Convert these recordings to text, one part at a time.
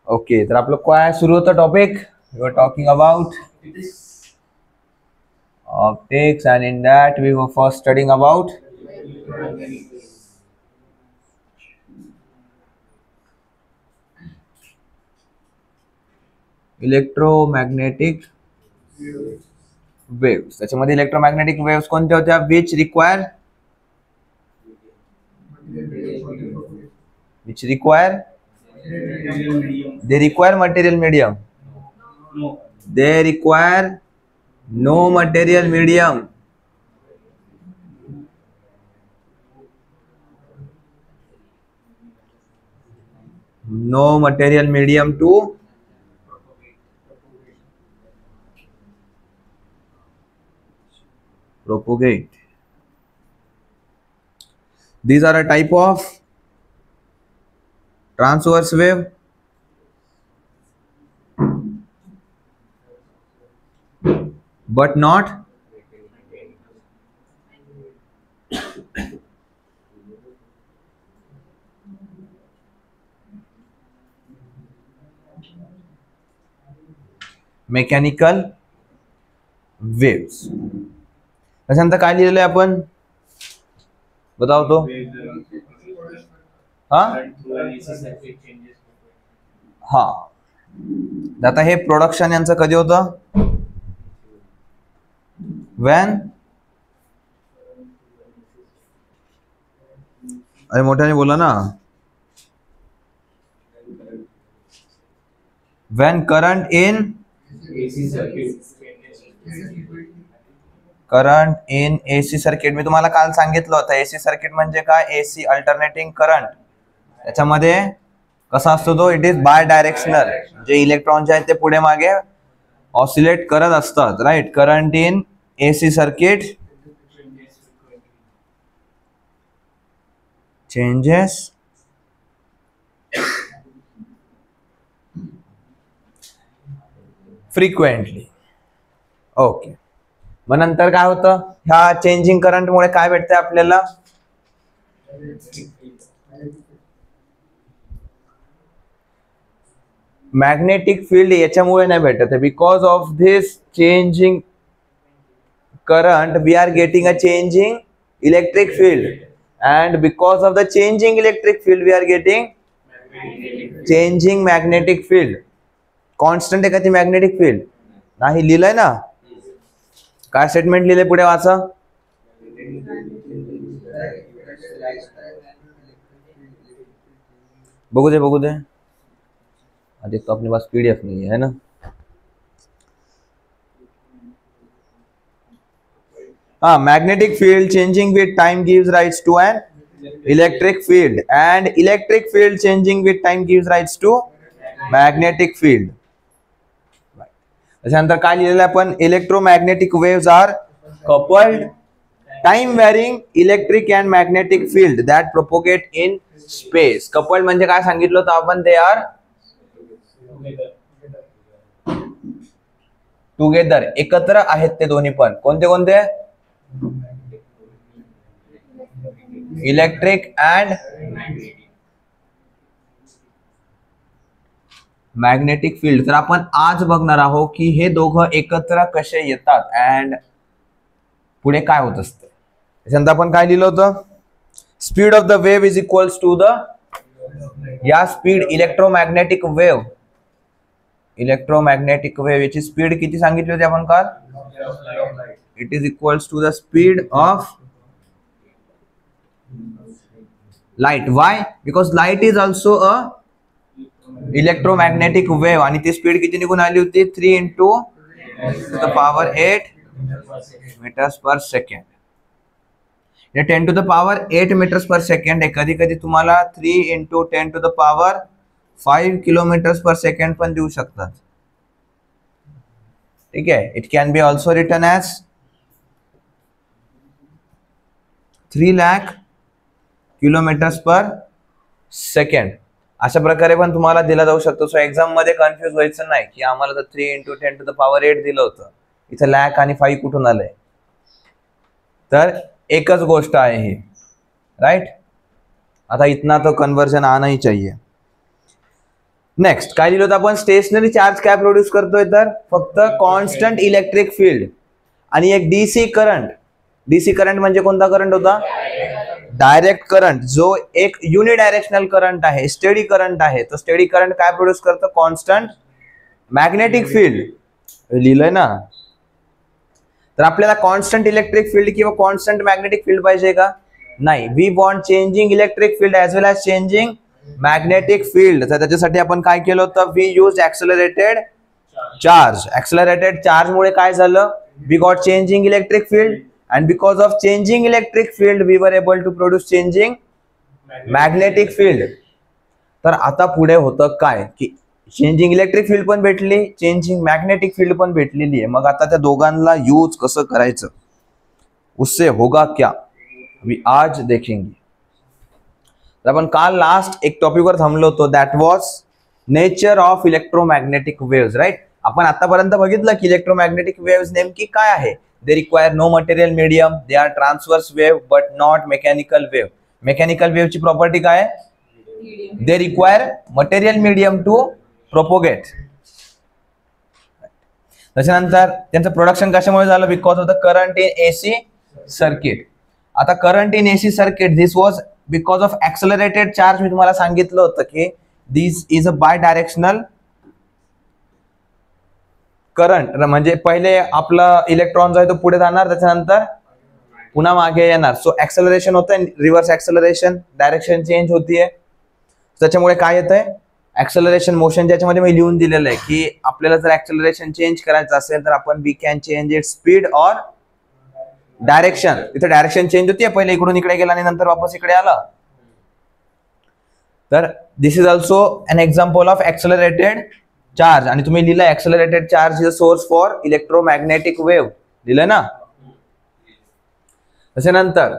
Okay, तर आपलं काय सुरू होतं topic? We were talking about optics, and in that we were first studying about electromagnetic waves. त्याच्यामध्ये इलेक्ट्रोमॅग्नेटिक वेव्स कोणत्या होत्या? which require they require material medium. They require no material medium. No material medium to propagate. These are a type of transverse wave, but not mechanical waves. त्याच्यानंतर काय लिहिलेलं आहे आपण? बताओ तो. हा, आता हे प्रोडक्शन यांचं कधी होतं? when अरे मोठ्याने बोला ना. when current in AC circuit. मी तुम्हाला काल सांगितलं होतं AC सर्किट म्हणजे काय? AC alternating current. त्याच्यामध्ये कसा असतो तो? It is bidirectional. जे इलेक्ट्रॉन जे आहेत ते पुढे मागे ऑसिलेट करत असतात. Right. Current in AC circuit changes frequently. Okay, मग नंतर काय होतं? ह्या चेंजिंग करंट मुळे काय भेटते आपल्याला? Magnetic field. याच्यामुळे नाही भेटत. Because of this changing current we are getting a changing electric field, and because of the changing electric field we are getting changing magnetic field. Constant आहे का ती मॅग्नेटिक फील्ड? नाही. लिहिलंय ना. काय स्टेटमेंट लिहिले? पुढे वाचा. बघू दे. अरे तो अपने पास PDF नहीं है ना. हाँ, magnetic field changing with time gives rise to an electric field, and electric field changing with time gives rise to magnetic field. त्याच्यानंतर काय लिहिलेलं आपण? Electromagnetic waves are coupled time varying electric and magnetic field that propagate in space. Coupled म्हणजे काय सांगितलं होतं आपण? They are together. एकत्र आहेत ते दोन्ही पण. कोणते? Electric and magnetic field. तर आपण आज बघणार आहोत की हे दोघं एकत्र कसे येतात अँड पुढे काय होत असतं. त्याच्यानंतर आपण काय लिहिलं होतं? Speed of the wave is equals to the, या स्पीड इलेक्ट्रोमॅग्नेटिक वेव्ह याची स्पीड किती सांगितली होती आपण काल? It is equals to the speed of light. Why? Because light is also a electromagnetic wave. आणि ती स्पीड किती निघून आली होती? 3 × 10⁸ metres per second. 10 to the power 8 metres per second आहे. कधी कधी तुम्हाला 3 × 10⁵ किलोमीटर्स पर सेकंड पण देऊ शकतात. ठीक आहे. It can be also written as 3 lakh kilometres per second. अशा प्रकारे पण तुम्हाला दिला जाऊ शकतो. सो एक्झाम मध्ये कन्फ्युज व्हायचं नाही की आम्हाला तर 3 × 10⁸ दिलं होतं, इथं लॅक आणि 5 कुठून आलंय. तर एकच गोष्ट आहे ही. राइट. आता इतना तो कन्वर्जन आना ही चाहिए. नेक्स्ट काय लिहिलं होतं आपण, स्टेशनरी चार्ज काय प्रोड्यूस करतोय तर फक्त कॉन्स्टंट इलेक्ट्रिक फील्ड आणि एक डीसी करंट. डीसी करंट म्हणजे कोणता करंट होता, डायरेक्ट करंट, जो एक युनिडायरेक्शनल करंट आहे, स्टेडी करंट आहे. तो स्टेडी करंट काय प्रोड्यूस करतो, कॉन्स्टंट मॅग्नेटिक फील्ड. लिहिलंय ना. तर आपल्याला कॉन्स्टंट इलेक्ट्रिक फील्ड किंवा कॉन्स्टंट मॅग्नेटिक फील्ड पाहिजे का, नाही. We want changing electric field as well as changing magnetic field. तर त्याच्यासाठी आपण काय केलं होतं, we use accelerated charge. Accelerated charge मुळे काय झालं, we got changing electric field and because of changing electric field we were able to produce changing magnetic field. तर आता पुढे होतं काय की चेंजिंग इलेक्ट्रिक फील्ड पण भेटली, चेंजिंग मॅग्नेटिक फील्ड पण भेटलेली आहे. मग आता त्या दोघांना यूज कसं करायचं, उससे होगा क्या, वी आज देखेंगे. तर आपण काल लास्ट एक टॉपिक वर थांबलो होतो, that was nature of electromagnetic waves, right. आपण आतापर्यंत बघितलं की इलेक्ट्रोमॅग्नेटिक वेव्स नेमकी काय आहे. They require no material medium. They are transverse wave but not mechanical wave. Mechanical wave ची प्रॉपर्टी काय आहे, they require material medium to propagate. त्याच्यानंतर त्यांचं प्रोडक्शन कशामुळे झालं, because of the current in AC circuit. आता current in AC circuit this was because of accelerated charge. मी तुम्हाला सांगितलं होतं की this is a bidirectional current, म्हणजे पहिले आपला इलेक्ट्रॉन जो आहे तो पुढे जाणार, त्याच्यानंतर पुन्हा मागे येणार. सो ऍक्सेलरेशन होतंय, रिव्हर्स ऍक्सेलरेशन, डायरेक्शन चेंज होतीये. त्याच्यामुळे काय येतंय, ऍक्सेलरेशन मोशन. ज्याच्यामध्ये मी लिहून दिलेलं आहे की आपल्याला जर ऍक्सेलरेशन चेंज करायचं असेल तर आपण we can change it speed और डायरेक्शन. तिथे डायरेक्शन चेंज होतीये, पहिले इकडून इकडे गेला आणि नंतर वापस इकडे आला. तर this is also an example of accelerated charge. आणि तुम्ही लिहिलं accelerated charge is a source for electromagnetic wave, लिहिलं ना. त्याच्यानंतर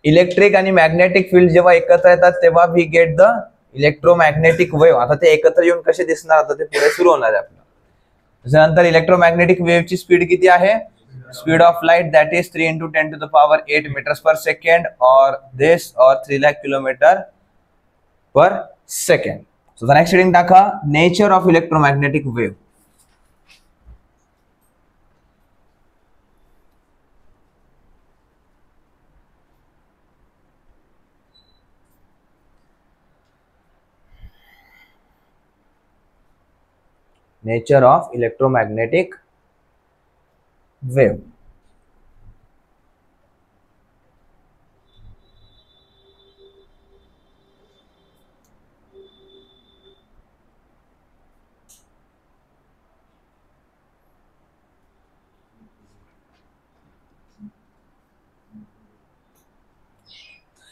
इलेक्ट्रिक आणि मॅग्नेटिक फील्ड जेव्हा एकत्र येतात तेव्हा we get the electromagnetic wave. आता ते एकत्र येऊन कसे दिसणार, आता ते पुढे सुरू होणार आहे आपलं. त्याच्यानंतर इलेक्ट्रोमॅग्नेटिक वेव्हची स्पीड किती आहे, speed of light that is 3 × 10⁸ metres per second और दिस और 3 lakh kilometre per second. So the next heading टाका, nature of electromagnetic wave. Nature of electromagnetic wave.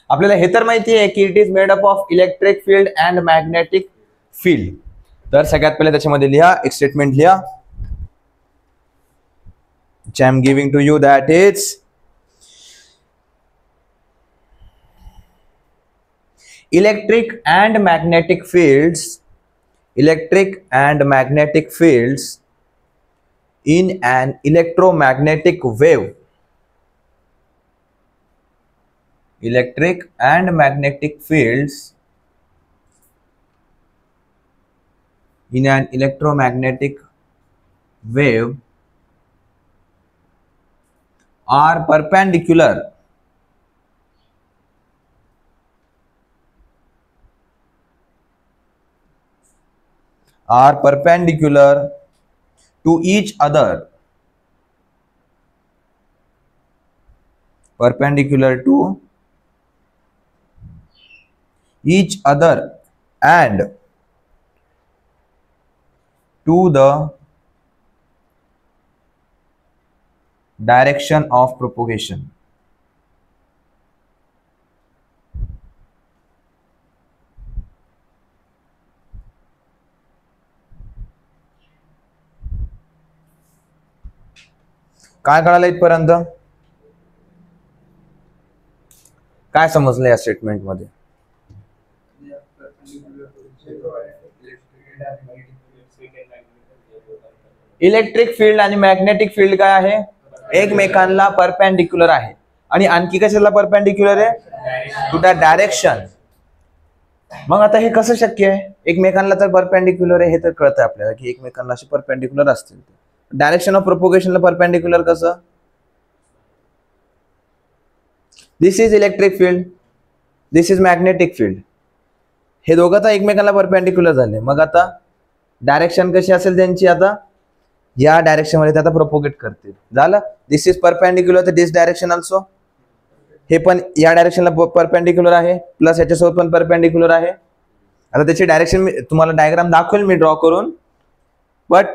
आपल्याला हे तर माहिती आहे की it is made up of electric field and magnetic field. तर सगळ्यात पहिले त्याच्यामध्ये लिहा, एक स्टेटमेंट लिहा, which I am giving to you, that is electric and magnetic fields in an electromagnetic wave. Electric and magnetic fields in an electromagnetic wave are perpendicular to each other, and to the direction of propagation. काय कळालं इथपर्यंत, काय समजलं या statement मध्ये. Electric field आणि magnetic field काय आहे, एकमेकांना परपेंडिक्युलर आहे. आणि आणखी कशाला परपेंडिक्युलर आहे, टू द डायरेक्शन. मग आता हे कसं शक्य आहे, एकमेकांना तर परपेंडिक्युलर आहे हे तर कळतं आपल्याला की एकमेकांना असे परपेंडिक्युलर असतील. डायरेक्शन ऑफ प्रोपोगेशनला परपेंडिक्युलर कसं? This is electric field, this is magnetic field. हे दोघं तर एकमेकांना परपेंडिक्युलर झाले. मग आता डायरेक्शन कशी असेल त्यांची? आता या डायरेक्शन मध्ये ते आता प्रोपोगेट करतील. झालं. दिस इज परपेंडिक्युलर तर दिस डायरेक्शन ऑल्सो, हे पण या डायरेक्शनला परपेंडिक्युलर आहे, प्लस याच्यासोबत पण परपेंडिक्युलर आहे. आता त्याची डायरेक्शन मी तुम्हाला डायग्राम दाखवेल मी ड्रॉ करून. But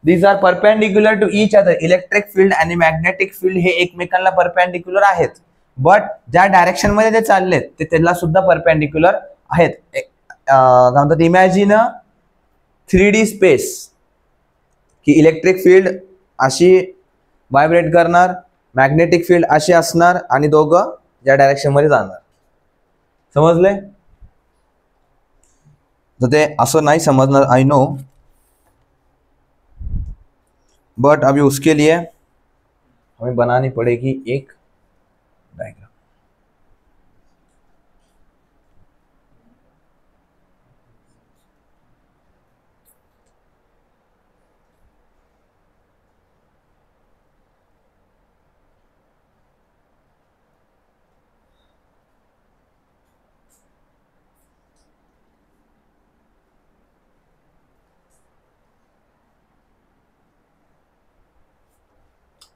these are perpendicular to each other. Electric field आणि मॅग्नेटिक फील्ड हे एकमेकांना परपेंडिक्युलर आहेत. बट ज्या डायरेक्शन मध्ये ते चाललेत ते त्याला सुद्धा परपेंडिक्युलर आहेत. काय म्हणतात, इमॅजिन अ 3D स्पेस की इलेक्ट्रिक फील्ड अशी व्हायब्रेट करणार, मॅग्नेटिक फील्ड अशी असणार आणि दोघं या डायरेक्शन मध्ये जाणार. समजले? तर ते असं नाही समजणार, आई नो, बट अभी उसके लिए हमें बनानी पड़ेगी एक डायग्राम.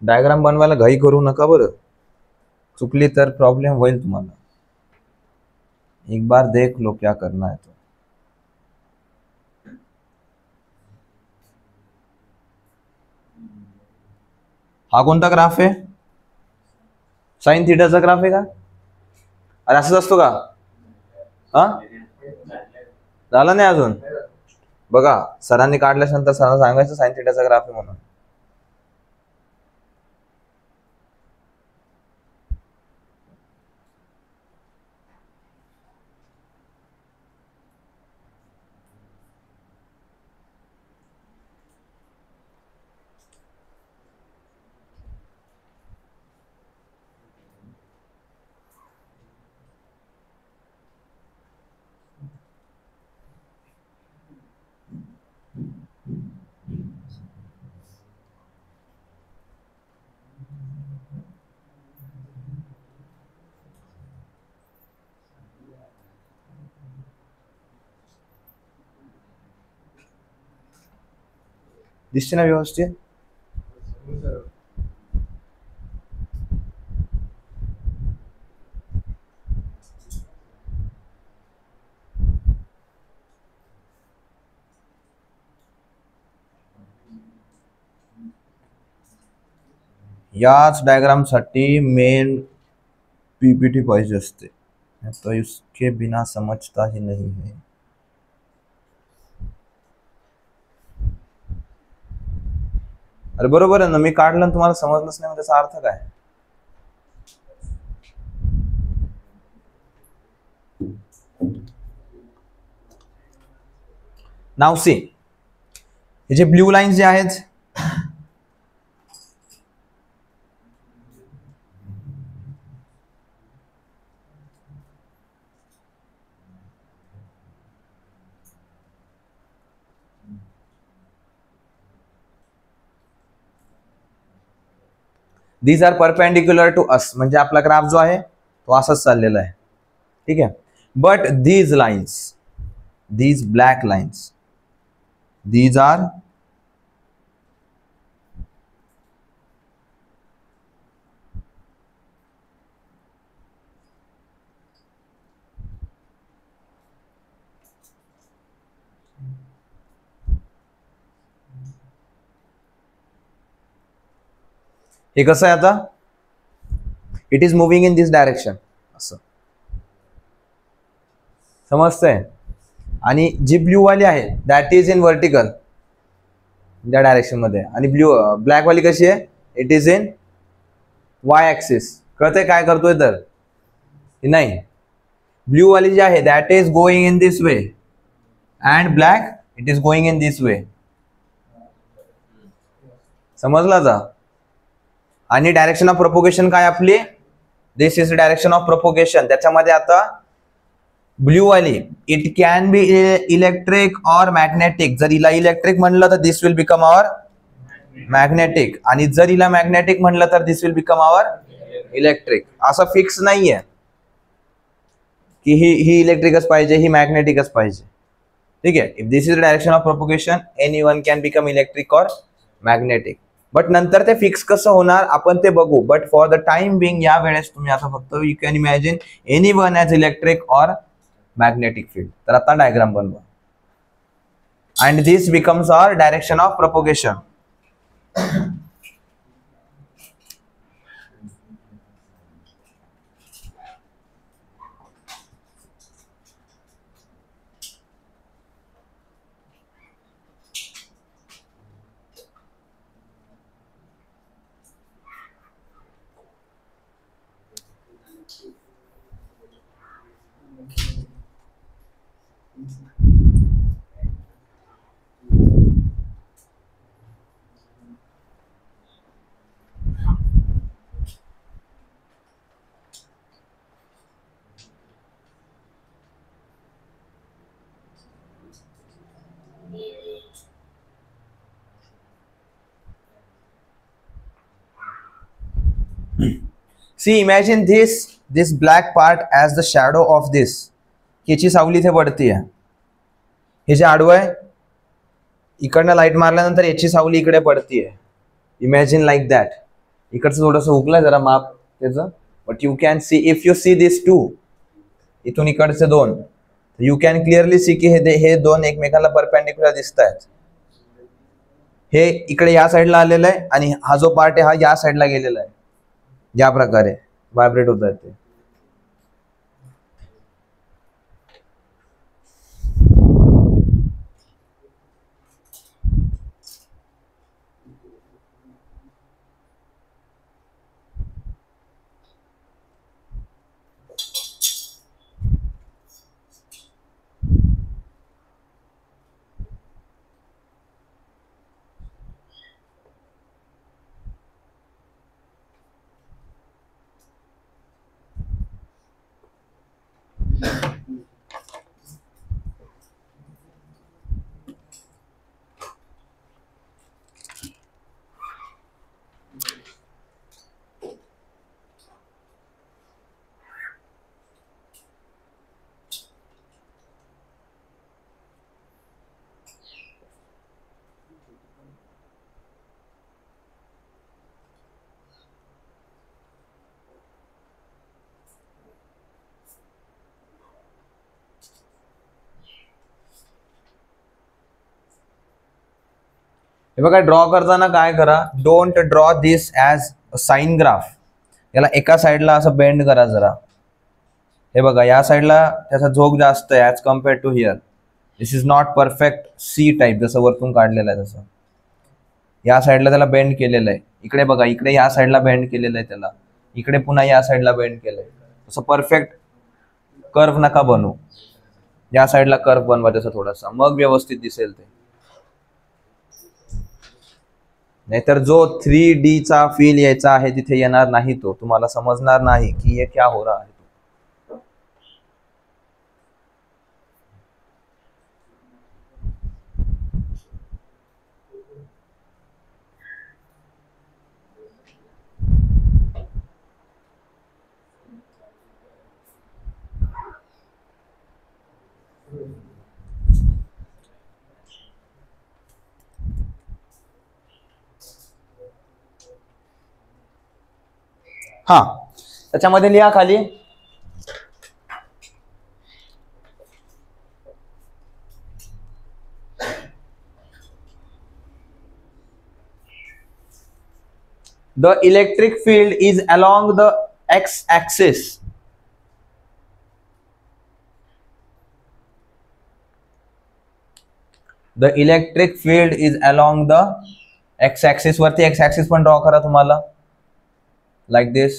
डायग्राम बनवायला घाई करू नका बरं, चुकली तर प्रॉब्लेम होईल तुम्हाला. एक बार देख लो क्या करना है. तो हा कोणता ग्राफ आहे? साइन थीटाचा ग्राफ आहे का? अरे असंच असतो का? हा, झाला नाही अजून? बघा, सरांनी काढल्यानंतर सरांना सांगायचं साइन थीटाचा ग्राफ आहे म्हणून. दिसते ना व्यवस्थित? याच डायग्राम साठी मेन पीपीटी पाहिजे असते, तो इसके बिना समझता ही नहीं है. अरे बरोबर आहे ना, मी काढलं तुम्हाला समजलंच नाही, त्याचा अर्थ काय? नाव सी, हे जे ब्ल्यू लाईन्स जे आहेत these are perpendicular to us. म्हणजे आपला ग्राफ जो आहे तो असाच चाललेला आहे. ठीक आहे. But these lines, these black lines, these are हे कसं आहे आता? It is moving in this direction, असं समजतंय. आणि जी ब्ल्यू वाली आहे दॅट इज इन वर्टिकल त्या डायरेक्शन मध्ये, आणि ब्लॅक वाली कशी आहे? It is in Y axis. कळतंय काय करतोय तर? नाही, ब्ल्यू वाली जी आहे that is going in this way and black it is going in this way. समजला जा? आणि डायरेक्शन ऑफ प्रोपोगेशन काय आपली? This is direction of propagation. त्याच्यामध्ये आता ब्ल्यू वाली, इट कॅन बी इलेक्ट्रिक और मॅग्नेटिक. जर हिला इलेक्ट्रिक म्हणलं तर this will become our magnetic, आणि जर हिला मॅग्नेटिक म्हणलं तर this will become our electric. असं फिक्स नाहीये की ही इलेक्ट्रिकच पाहिजे, ही मॅग्नेटिकच पाहिजे. ठीक आहे. If this is the direction of propagation, any one can become electric और मॅग्नेटिक. बट नंतर ते फिक्स कसं होणार आपण ते बघू. But for the time being या वेळेस तुम्ही आता फक्त you can imagine any one as electric और मॅग्नेटिक फील्ड. तर आता डायग्राम बनवा. And this becomes our direction of propagation. See, imagine this black part as the shadow of this. याची सावली इथे पडतीये, हे जे आडवं आहे इकडनं लाईट मारल्यानंतर याची सावली इकडे पडतीये. Imagine like that. इकडचं थोडंसं हुकलंय जरा माप त्याचं, but you can see if you see this two, इथून इकडचे दोन, यू कॅन क्लिअरली सी की हे दोन एकमेकांना परपेंडिक्युलर दिसत आहेत. हे इकडे या साईडला आलेलं आहे आणि हा जो पार्ट आहे हा या साईडला गेलेला आहे. या प्रकारे व्हायब्रेट होत आहे ते. हे बघा, ड्रॉ करताना काय करा, don't draw this as sine graph. याला एका साईडला असं बेंड करा जरा. हे बघा, या साईडला त्याचा झोक जास्त आहे as compared to here. This is not perfect C type, जसं वरतून काढलेलं आहे तसं. या साईडला त्याला बेंड केलेलं आहे. इकडे बघा, इकडे या साईडला बेंड केलेलं आहे त्याला, इकडे पुन्हा या साईडला बेंड केलंय. तसं परफेक्ट कर्व नका बनवू. या साईडला कर्व बनवा त्याचा थोडासा, मग व्यवस्थित दिसेल ते. नाहीतर जो 3D चा फील यायचा आहे तिथे येणार नाही, तो तुम्हाला समजणार नाही की ये क्या हो रहा है. हा, त्याच्यामध्ये लिहा खाली the electric field is along the x-axis. The electric field is along the x-axis. वरती x-axis पण ड्रॉ करा तुम्हाला, like this.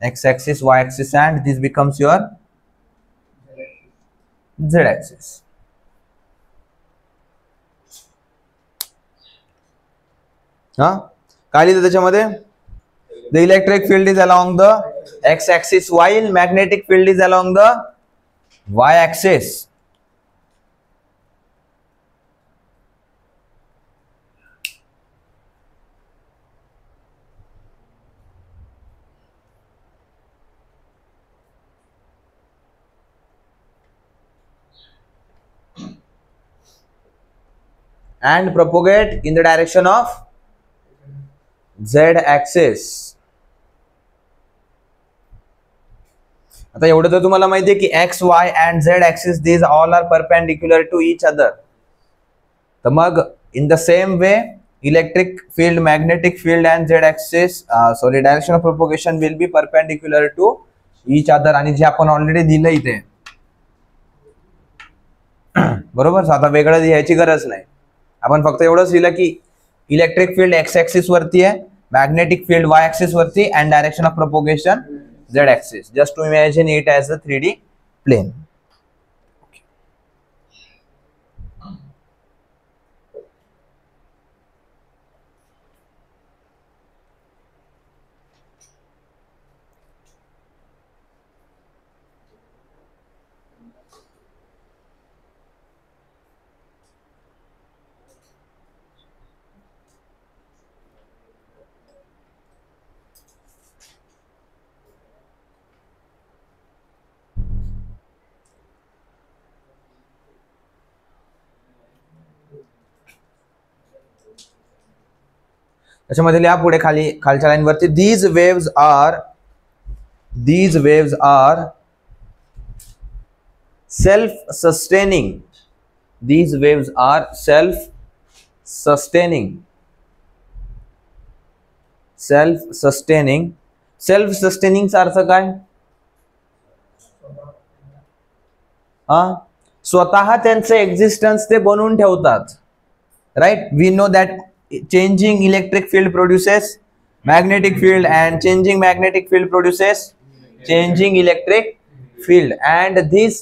X-axis, y-axis, and this becomes your z-axis. हा, काय लिहिलं त्याच्यामध्ये? The electric field is along the x-axis while magnetic field is along the y-axis. And propagate in the direction of z-axis. आता एवढं तर तुम्हाला माहिती आहे की x, y and z axis these all are perpendicular to each other. तर मग in the same way electric field, magnetic field and z axis direction of propagation will be perpendicular to each other. आणि जे आपण already दिलं इथे बरोबर. आता वेगळं लिहायची गरज नाही. आपण फक्त एवढंच लिहिलं की इलेक्ट्रिक फील्ड एक्स ऍक्सिस वरती आहे, मॅग्नेटिक फील्ड वाय ऍक्सिस वरती and direction of propagation Z axis. Just to imagine it as a 3D plane. त्याच्यामध्ये लिहा पुढे खालच्या लाईन वरती these waves are self-sustaining. These waves are self-sustaining. Self-sustaining चा अर्थ काय? स्वतः त्यांचे एक्झिस्टन्स ते बनवून ठेवतात. Right. We know that changing electric field produces magnetic field and changing magnetic field produces changing electric field, and these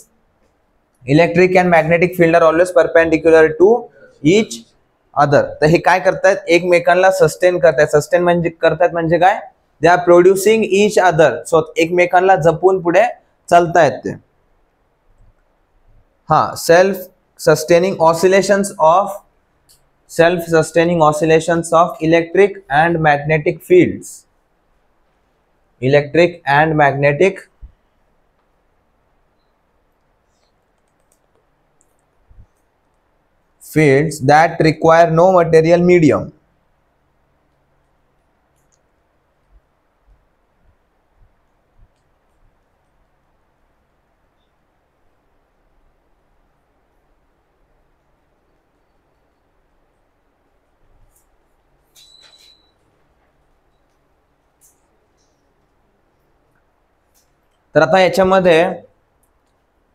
electric and magnetic field are always perpendicular to each other. तर हे काय करतात? एकमेकांना sustain करतात. Sustain म्हणजे करतात म्हणजे काय? They are producing each other. So एकमेकांना जपून पुढे चालतायत ते. Self sustaining oscillations of electric and magnetic fields. Electric and magnetic fields that require no material medium. तर आता याच्यामध्ये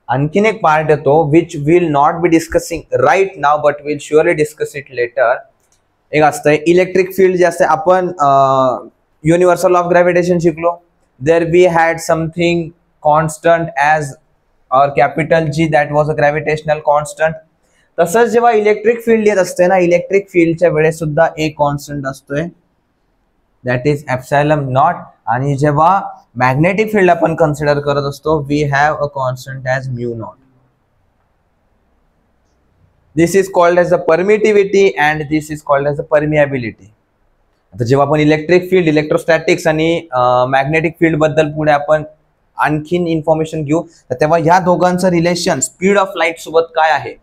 आणखीन एक पार्ट येतो which will not be discussing right now but will surely discuss it later. एक असतंय electric field जे असते. आपण युनिव्हर्सल ऑफ ग्रॅव्हिटेशन शिकलो. There we had something constant as or capital G that was a gravitational constant. तसंच जेव्हा electric field येत असते ना, इलेक्ट्रिक फील्डच्या वेळेस सुद्धा एक कॉन्स्टंट असतोय दॅट इज एप्सिलॉन नॉट. आणि जेव्हा मॅग्नेटिक फील्ड आपण कन्सिडर करत असतो we have a constant as mu naught. This is called as the permittivity and this is called as the permeability. आता जेव्हा आपण इलेक्ट्रिक फील्ड, इलेक्ट्रोस्टॅटिक्स आणि मॅग्नेटिक फील्ड बद्दल पुढे आपण आणखीन इन्फॉर्मेशन घेऊ, तर तेव्हा ह्या दोघांचं रिलेशन स्पीड ऑफ लाईट सोबत काय आहे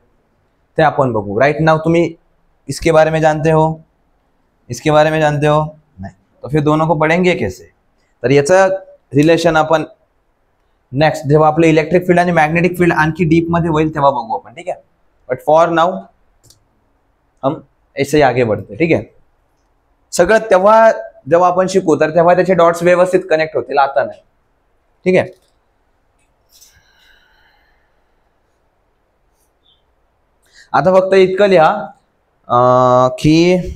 ते आपण बघू. राइट नाउ तुम्ही इसके बारे में जानते हो, इसके बारे में जानते हो नहीं, तो फिर दोनों को पढ़ेंगे कैसे. तर याचं रिलेशन आपण नेक्स्ट जेव्हा आपलं इलेक्ट्रिक फील्ड आणि मॅग्नेटिक फील्ड आणखी डीप मध्ये होईल तेव्हा बघू आपण. ठीक आहे. बट फॉर नाउ हम ऐसे आगे बढ़ते. ठीक आहे. सगळं तेव्हा जेव्हा आपण शिकू तर तेव्हा त्याचे डॉट्स व्यवस्थित कनेक्ट होतील, आता नाही. ठीक आहे. आता फक्त इतकं लिहा की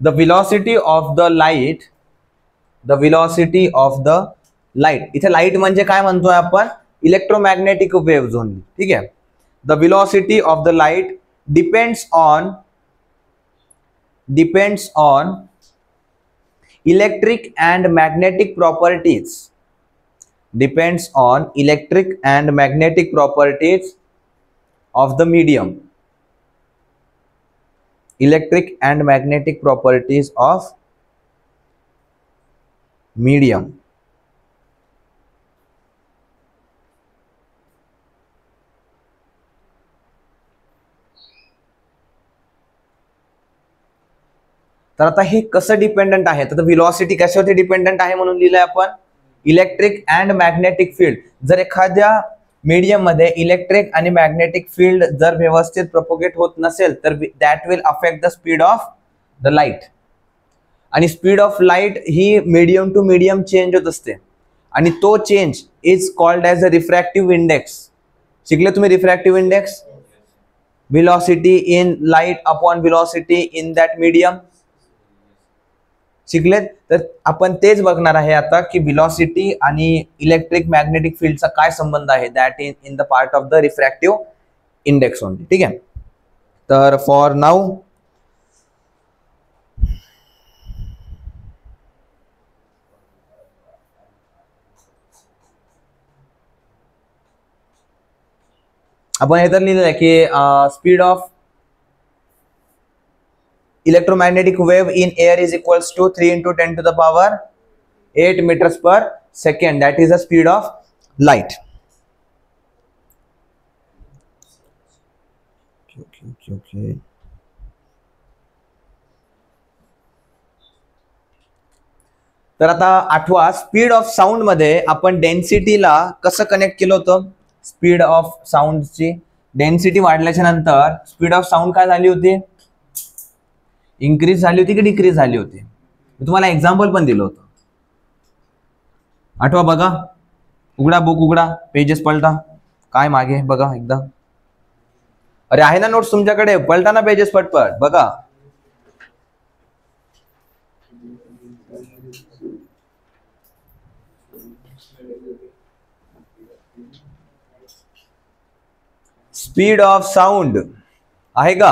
the velocity of the light the velocity of the light. इथे लाईट म्हणजे काय म्हणतोय आपण, इलेक्ट्रोमॅग्नेटिक वेव्हज ओनली. ठीक आहे. The velocity of the light depends on electric and magnetic properties, depends on electric and magnetic properties of the medium, electric and magnetic properties of medium. तर आता हे कसं डिपेंडंट आहे, तर व्हेलॉसिटी कशावरती डिपेंडंट आहे म्हणून लिहिलंय आपण, इलेक्ट्रिक अँड मॅग्नेटिक फील्ड. जर एखाद्या मीडियम मध्ये इलेक्ट्रिक आणि मॅग्नेटिक फील्ड जर व्यवस्थित प्रोपोगेट होत नसेल तर that will affect the speed of the light. आणि स्पीड ऑफ लाईट ही मीडियम टू मीडियम चेंज होत असते आणि तो change is called as a refractive index. शिकले तुम्ही refractive index, velocity in light upon velocity in that medium. शिकलेत. तर आपण तेच बघणार आहे आता की व्हेलॉसिटी आणि इलेक्ट्रिक मॅग्नेटिक फील्डचा काय संबंध आहे, that in the part of the refractive index only. ठीक आहे. तर फॉर नाऊ आपण हे तर लिहिलेलं आहे की speed of electromagnetic wave in air is equals to 3 into 10 to the power 8 meters per second. That is the speed of light. Okay. तर आता आठवा, स्पीड ऑफ साऊंड मध्ये आपण डेन्सिटीला कसं कनेक्ट केलं होतं. स्पीड ऑफ साऊंडची डेन्सिटी वाढल्याच्या नंतर स्पीड ऑफ साऊंड काय झाली होती, इन्क्रीज झाली होती की डिक्रीज झाली होती. मी तुम्हाला एक्झाम्पल पण दिलं होतं, आठवा बघा. उघडा बुक, उघडा पेजेस, पलटा काय मागे बघा एकदा. अरे आहे ना नोट्स तुमच्याकडे, पलटा ना पेजेस पटपट बघा. स्पीड ऑफ साऊंड आहे का,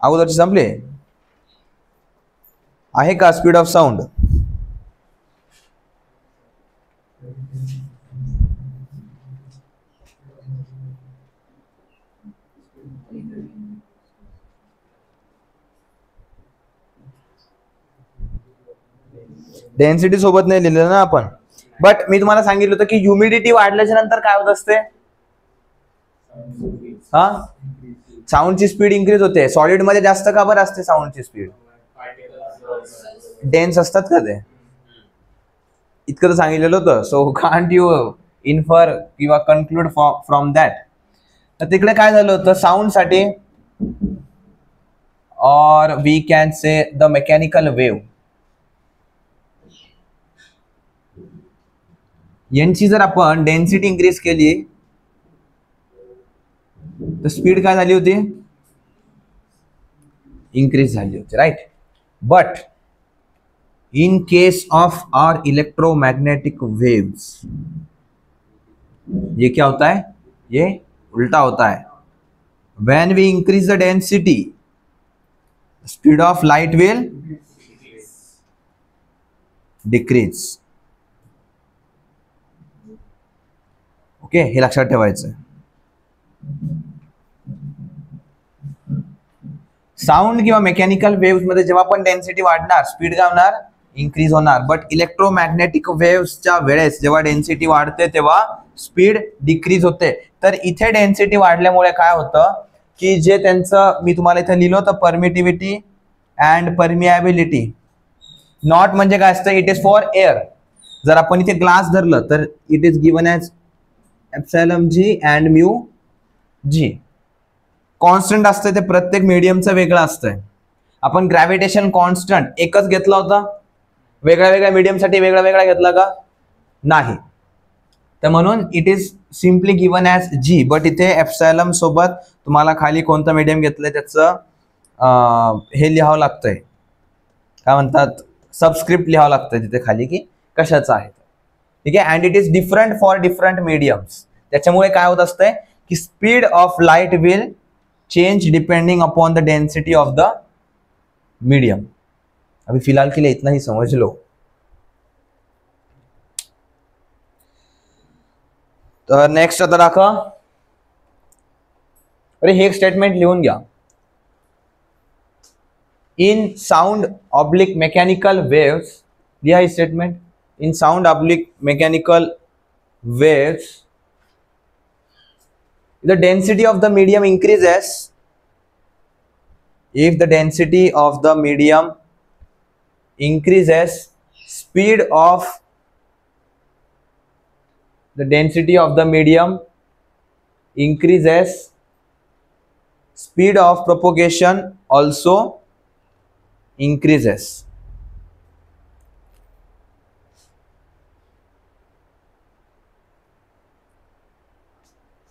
अगोदरची संपले आहे का स्पीड ऑफ साऊंड. डेन्सिटी सोबत नाही लिहिलेलं ना आपण. बट मी तुम्हाला सांगितलं होतं की ह्युमिडिटी वाढल्याच्या नंतर काय होत असते, हा साऊंडची स्पीड इन्क्रीज होते. सॉलिड मध्ये जास्त का बरं असते साऊंडची स्पीड, डेन्स असतात का ते, इतकं तर सांगितलेलं होतं. सो कांट यू इन्फर किंवा कन्क्लूड फ्रॉम दॅट. तर तिकडे काय झालं होतं साऊंड साठी, और we can say the mechanical wave, यांची जर आपण डेन्सिटी इन्क्रीज केली तर स्पीड काय झाली होती, इन्क्रीज झाली होती, right. But in case of our electromagnetic waves ये क्या होता है, ये उल्टा होता है. When we increase the density speed of light will decrease. Okay, हे लक्षात ठेवायचं. साऊंड किंवा मेकॅनिकल वेव्स मध्ये जेव्हा पण डेन्सिटी वाढणार स्पीड काय होणार, इन्क्रीज होणार. बट इलेक्ट्रोमॅग्नेटिक वेव्सच्या वेळेस जेव्हा डेन्सिटी वाढते तेव्हा स्पीड डिक्रीज होते. तर इथे डेन्सिटी वाढल्यामुळे काय होतं की जे त्यांचं मी तुम्हाला इथे लिहिलं होतं परमिटिव्हिटी अँड परमिएबिलिटी. नॉट म्हणजे काय असतं, इट इज फॉर एअर. जर आपण इथे ग्लास धरलं तर it is given as epsilon g and mu g. Constant असतं ते प्रत्येक मीडियमचं वेगळं असतंय. आपण ग्रॅव्हिटेशन कॉन्स्टंट एकच घेतला होता, वेगळ्या वेगळ्या मीडियमसाठी वेगळा वेगळा घेतला का, नाही. तर म्हणून it is simply given as g. But इथे एप्सिलॉन सोबत तुम्हाला खाली कोणतं मीडियम घेतलंय त्याचं हे लिहावं लागतंय, काय म्हणतात सबस्क्रिप्ट लिहावं लागतं तिथे खाली की कशाचं आहे, ठीक आहे. And it is different for different mediums. त्याच्यामुळे काय होत असतंय की speed of light will change depending upon the density of the medium. अभी फिलहाल के लिए इतना ही समझ लो. तर नेक्स्ट आता दाखवा. अरे हे एक स्टेटमेंट लिहून घ्या. In sound oblique mechanical waves, लिहा ही statement. In sound oblique mechanical waves, the density of the medium increases if the density of the medium increases, speed of the density of the medium increases, speed of propagation also increases.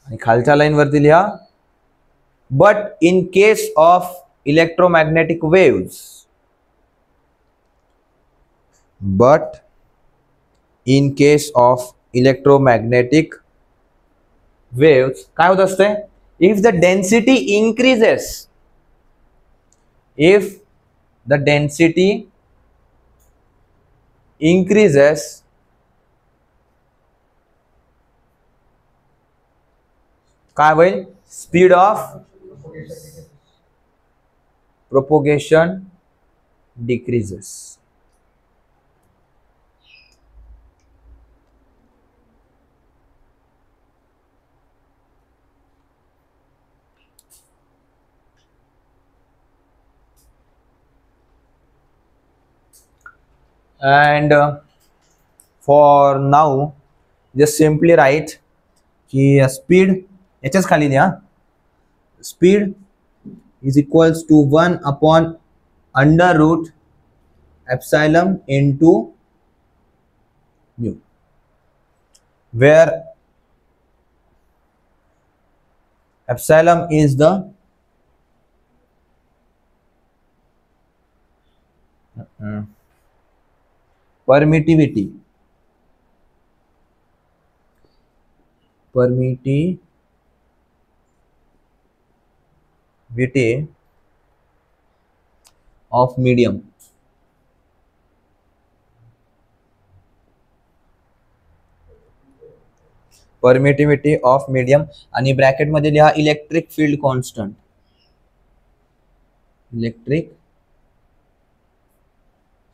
आणि खालच्या line वरती लिहा. But in case of electromagnetic waves, but in case of electromagnetic waves काय होत असते, if the density increases, if the density increases, काय होईल, speed of propagation decreases. and for now just simply write की speed याच्याच खाली लिहा. Speed is equals to 1 upon under root epsilon into mu, where epsilon is the permittivity of medium. Permittivity of medium आणि bracket मध्ये लिहा electric field constant, electric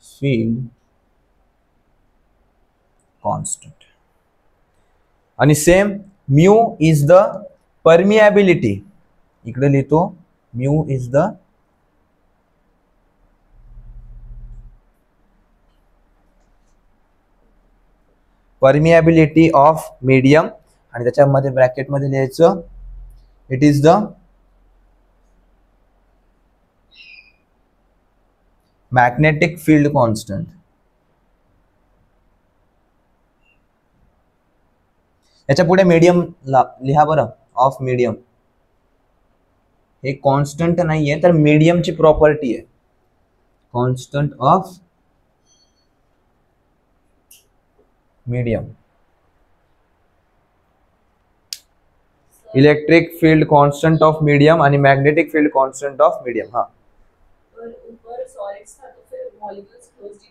field constant. आणि same mu is the permeability, इकडे लिहितो mu is the permeability of medium आणि त्याच्यामध्ये bracket मध्ये लिहायचं it is the magnetic field constant. याच्या पुढे मीडियम लिहा बरं, ऑफ मीडियम. हे कॉन्स्टंट नाहीये तर मीडियमची प्रॉपर्टी आहे, constant of medium, electric field constant of medium आणि magnetic field constant of medium. हाँ ऊपर सॉलिड्स था तो फिर मॉलिक्यूल्स क्लोजली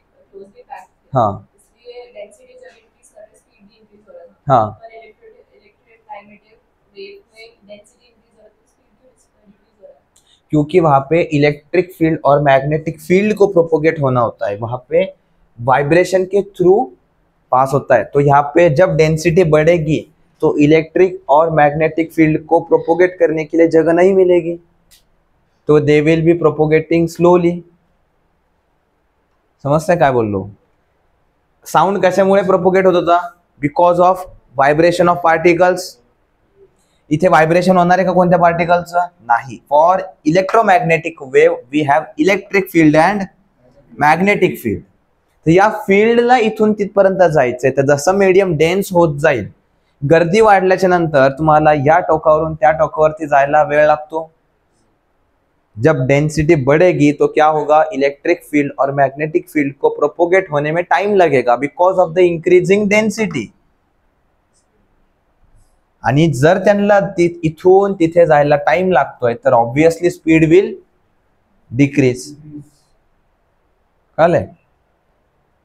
पैक्ड थे, हाँ इसलिए डेंसिटी जब इंक्रीज कर रहे स्पीड भी इंक्रीज हो रहा था. हाँ पर इलेक्ट्रोमैग्नेटिक वेव में डेंसिटी इंक्रीज हो रहा है स्पीड भी डिक्रीज हो रहा है, क्योंकि वहां पे इलेक्ट्रिक फील्ड और मैग्नेटिक फील्ड को प्रोपोगेट होना होता है, वहां पे वाइब्रेशन के थ्रू पास होता है. तो यहाँ पे जब डेंसिटी बढ़ेगी तो इलेक्ट्रिक और मैग्नेटिक फील्ड को प्रोपोगेट करने के लिए जगह नहीं मिलेगी, तो they will be propagating slowly. समजताय काय बोललो. साऊंड कशामुळे प्रोपोगेट होत होता, because of vibration of particles. इथे व्हायब्रेशन होणार आहे का कोणत्या पार्टिकलचं, नाही. For electromagnetic wave we have electric field and magnetic field. तर या फील्डला इथून तिथपर्यंत जायचंय, तर जसं मीडियम डेन्स होत जाईल, गर्दी वाढल्याच्या नंतर तुम्हाला या टोकावरून त्या टोकावरती जायला वेळ लागतो. जब डेंसिटी बढ़ेगी तो क्या होगा, इलेक्ट्रिक फील्ड और मैग्नेटिक फील्ड को प्रोपोगेट होने में टाइम लगेगा because of the increasing density. आणि जर त्यांना इथून तिथे जायला टाइम लागतोय तर ऑब्विसली स्पीड विल डिक्रीज. कळलंय.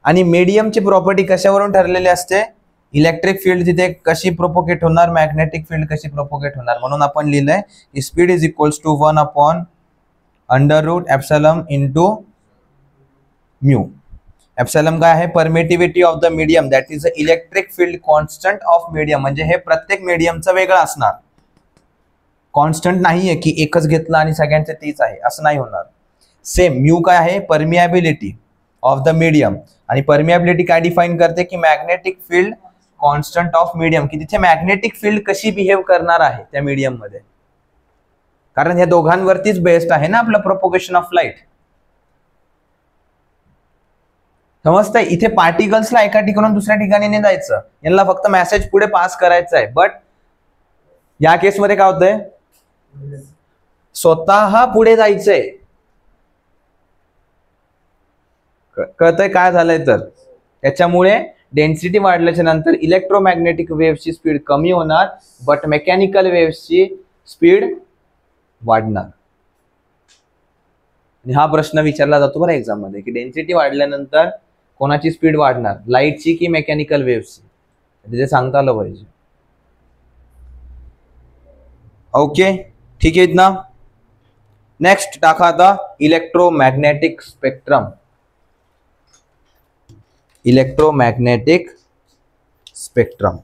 आणि मीडियमची प्रॉपर्टी कशावरून ठरलेली असते, इलेक्ट्रिक फील्ड तिथे कशी प्रोपोगेट होणार, मॅग्नेटिक फील्ड कशी प्रोपोगेट होणार. म्हणून आपण लिहिलंय की speed is equals to 1/√ε into mu. Epsilon काय आहे, permittivity of the medium, that is a electric field constant of medium. म्हणजे हे प्रत्येक मीडियमचं वेगळं असणार, कॉन्स्टंट नाहीये की एकच घेतलं आणि सगळ्यांचे तीच आहे असं नाही होणार. सेम म्यू काय आहे, परमिएबिलिटी ऑफ द मीडियम. आणि परमिएबिलिटी काय डिफाइन करते की magnetic field constant of medium, की तिथे मॅग्नेटिक फील्ड कशी बिहेव करणार आहे त्या मीडियम मध्ये. कारण ह्या दोघांवरतीच बेस्ड आहे ना आपलं प्रोपोगेशन ऑफ लाईट. समजतंय. इथे पार्टिकल्सला एका ठिकाणून दुसऱ्या ठिकाणी नाही जायचं, यांना फक्त मेसेज पुढे पास करायचं आहे. बट या केसमध्ये काय होतंय, स्वतः पुढे जायचंय. कळतंय काय झालंय तर. त्याच्यामुळे डेन्सिटी वाढल्याच्या नंतर इलेक्ट्रोमॅग्नेटिक वेव्हची स्पीड कमी होणार, बट मेकॅनिकल वेव्हची स्पीड वाढणार. आणि हा प्रश्न विचारला जातो बरं एक्झाम मध्ये की डेन्सिटी वाढल्यानंतर कोणाची स्पीड वाढणार, लाईटची की मेकॅनिकल वेव्हची. ते सांगता आलं पाहिजे. ओके ठीक आहे ना. नेक्स्ट टाका आता इलेक्ट्रोमॅग्नेटिक स्पेक्ट्रम. Electromagnetic spectrum.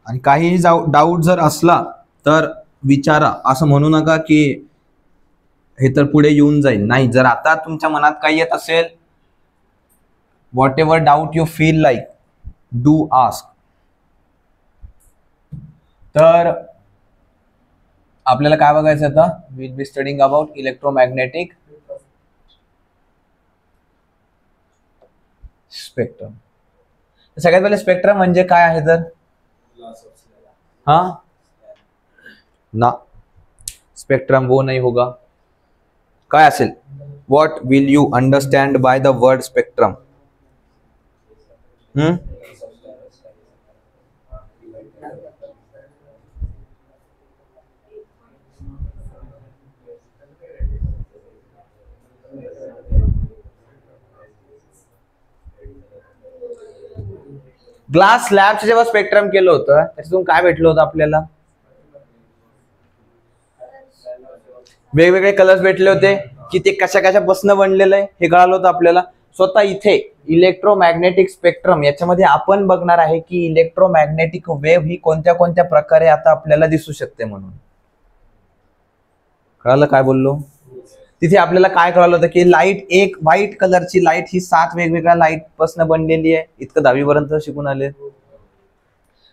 आणि काही डाऊट जर असला तर विचारा, असं म्हणू नका की हे तर पुढे येऊन जाईल. नाही, जर आता तुमच्या मनात काही येत असेल, what ever doubt you feel like do ask. तर आपल्याला काय बघायचं आता, will be studying about electromagnetic spectrum. सगळ्यात पहिले स्पेक्ट्रम म्हणजे काय आहे तर, हाँ ना, स्पेक्ट्रम वो नहीं होगा. काय असेल, what will you understand by the word spectrum. Glass स्लॅबचं जेव्हा स्पेक्ट्रम केलं होतं त्याच्यातून काय भेटलं होतं आपल्याला, वेगवेगळे कलर्स भेटले होते की ते कशा कशापासून बनलेलं आहे हे कळालं होतं आपल्याला. स्वतः इथे इलेक्ट्रोमॅग्नेटिक स्पेक्ट्रम याच्यामध्ये आपण बघणार आहे की इलेक्ट्रोमॅग्नेटिक वेव्ह ही कोणत्या कोणत्या प्रकारे आता आपल्याला दिसू शकते. म्हणून कळालं काय बोललो. तिथे आपल्याला काय कळालं होतं की लाईट, एक व्हाईट कलरची लाईट ही 7 वेगवेगळ्या लाईट पासून बनलेली आहे. इतकं 10वी पर्यंत शिकून आले.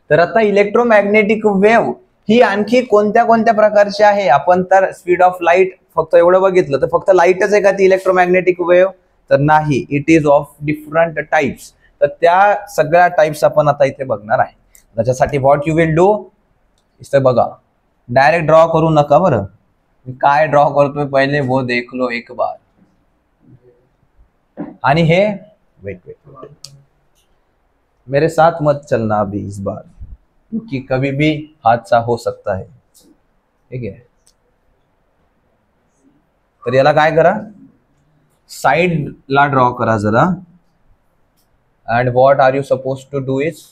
तर आता इलेक्ट्रोमॅग्नेटिक वेव्ह ही आणखी कोणत्या कोणत्या प्रकारची आहे. आपण तर स्पीड ऑफ लाईट फक्त एवढं बघितलं, तर फक्त लाईटच आहे का ती इलेक्ट्रोमॅग्नेटिक वेव्ह, तर नाही, it is of different types. तर त्या सगळ्या टाइप्स आपण आता इथे बघणार आहे. त्याच्यासाठी व्हॉट यू विल डू, इथे बघा, डायरेक्ट ड्रॉ करू नका बरं. काय ड्रॉ करतोय पहिले वो देख लो एक बार. आणि हे वेट मेरे साथ मत चलना अभी इस बार, क्योंकि कभी भी हादसा हो सकता है. ठीक है. तर याला काय करा, साइड ला ड्रॉ करा जरा. And what are you suppose to do is,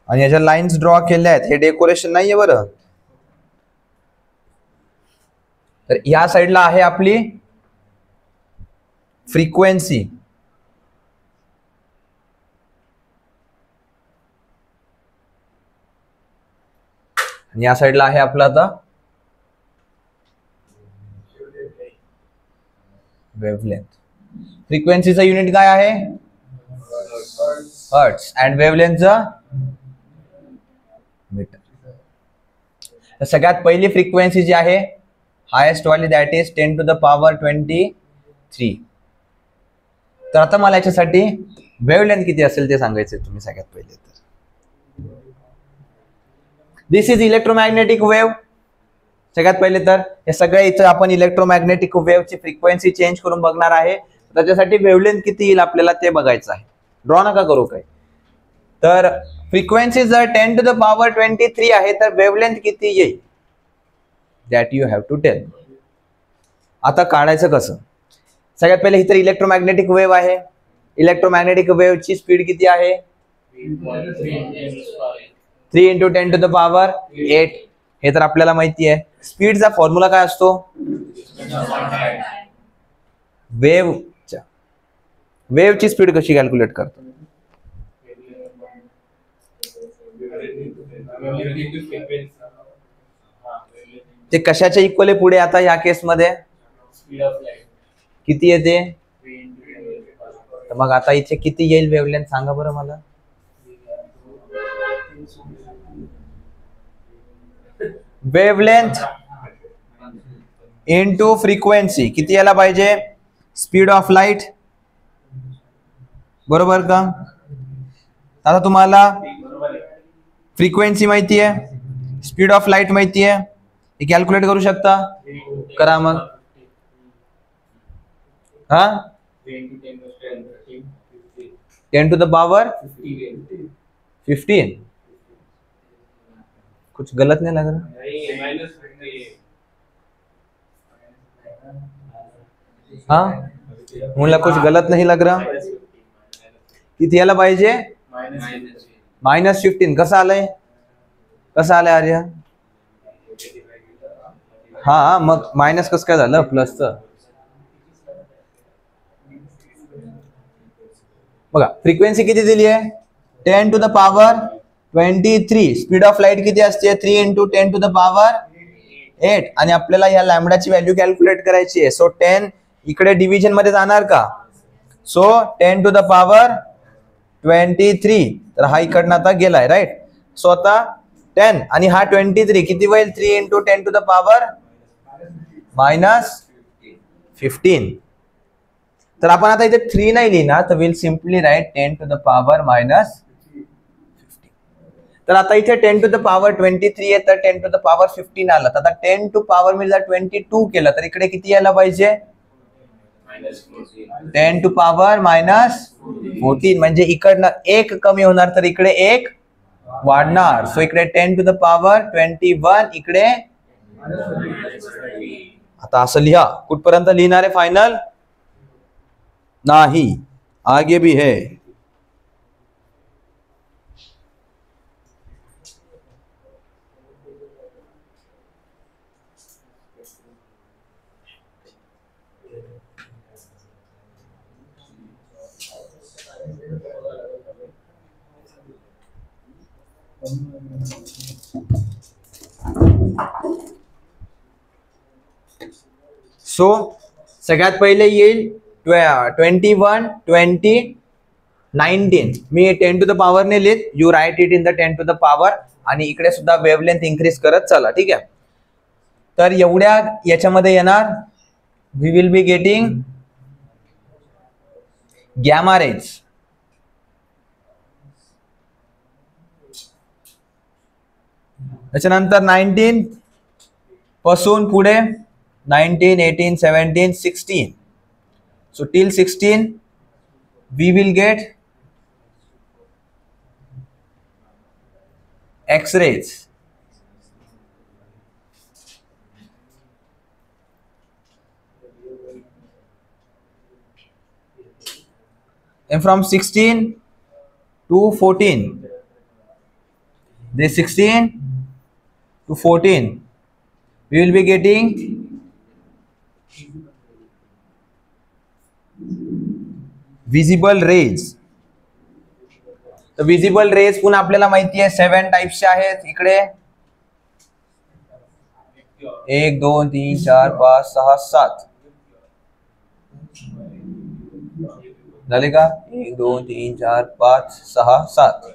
आणि याच्या लाईन्स ड्रॉ केल्या आहेत, हे डेकोरेशन नाहीये बरं. तर या साईडला आहे आपली फ्रिक्वेन्सी, आणि या साईडला आहे आपलं आता वेव्हलेंथ. फ्रिक्वेन्सीचं युनिट काय आहे? हर्ट्स. अँड वेव्हलेंथचं मीटर. तर सगळ्यात पहिली फ्रिक्वेन्सी जी आहे हायेस्ट वाली, that is 10 to the power 23. तर आता मला याच्यासाठी वेव्हलेंथ किती असेल ते सांगायचे तुम्ही सगळ्यात पहिले. तर दिस इज इलेक्ट्रोमॅग्नेटिक वेव्ह. सगळ्यात पहिले तर हे सगळ्या इथं आपण इलेक्ट्रोमॅग्नेटिक वेव्हची फ्रिक्वेन्सी चेंज करून बघणार आहे. त्याच्यासाठी वेव्हलेंथ किती येईल आपल्याला ते बघायचं आहे. ड्रॉ नका करू काही. तर फ्रिक्वेन्सी जर 10 to the power 23 आहे तर वेव्हलेंथ किती येईल, that you have to tell. आता काढायचं कसं? सगळ्यात पहिले ही तर इलेक्ट्रोमॅग्नेटिक वेव्ह आहे. इलेक्ट्रोमॅग्नेटिक वेव्हची स्पीड किती आहे? 3 into 10 to the power 8. हे तर आपल्याला माहिती आहे. स्पीडचा फॉर्म्युला काय असतो? वेव्हची स्पीड कशी कॅल्क्युलेट करतो? ते कशाच्या इक्वल आहे पुढे आता या केस मध्ये? किती येते? तर मग आता इथे किती येईल वेव्हलेंथ सांगा बरं मला. वेव्हलेंथ इनटू फ्रिक्वेन्सी किती यायला पाहिजे? स्पीड ऑफ लाईट, बरोबर का? आता तुम्हाला फ्रिक्वेन्सी माहिती आहे, स्पीड ऑफ लाईट माहिती आहे, हे कॅल्क्युलेट करू शकता. करा मग. हा 10 to the power 15. कुछ गलत नहीं लग रहा? हाँ, मुला कुछ गलत नहीं लग रहा? किती यायला पाहिजे? -15. कसं आलंय? कसं आलंय आर्य? हा मग मायनस कसं काय झालं प्लसचं? बघा फ्रिक्वेन्सी किती दिली आहे? 10 to the power 23. Speed of light किती असते? 3 into 10 to the power 8. आणि आपल्याला या लॅम्बडाची व्हॅल्यू कॅल्क्युलेट करायची आहे. सो 10 इकडे डिव्हिजन मध्ये जाणार का? सो 10 to the power 23. तर हा इकडनं आता गेलाय, राईट? सो आता 10 आणि हा 23 किती होईल? 3 into 10 to the power -15. तर आपण आता इथे 3 नाही लिहिणार, तर will simply write 10 to the power -15. तर आता इथे 10 to the power 23 आहे, तर 10 to the power 15 आलं. तर आता 10 to power मी जर 22 केलं तर इकडे किती यायला पाहिजे? 10 to power -14. म्हणजे इकडनं 1 कमी होणार तर इकडे 1 वाढणार. सो इकडे 10 to the power 21, इकडे आता असं लिहा. कुठपर्यंत लिहिणार आहे फायनल? नाही, आगे भी है. सो सगळ्यात पहिले येईल 21, 20, 19. मी 10 to the power ने लिहित, you write it in the 10 to the power. आणि इकडे सुद्धा वेव्हलेंथ इन्क्रीज करत चला, ठीक आहे? तर एवढ्या याच्यामध्ये येणार, we will be getting gamma rays. त्याच्यानंतर 19 पासून पुढे 19, 18, 17, 16. So till 16 we will get X-rays. And from 16 to 14 this 16 to 14, we will be getting visible rays. तर विजिबल रेज पुन्हा आपल्याला माहिती आहे 7 टाइप्सचे आहेत. इकडे 1 2 3 4 5 6 7 झाले का? 1 2 3 4 5 6 7.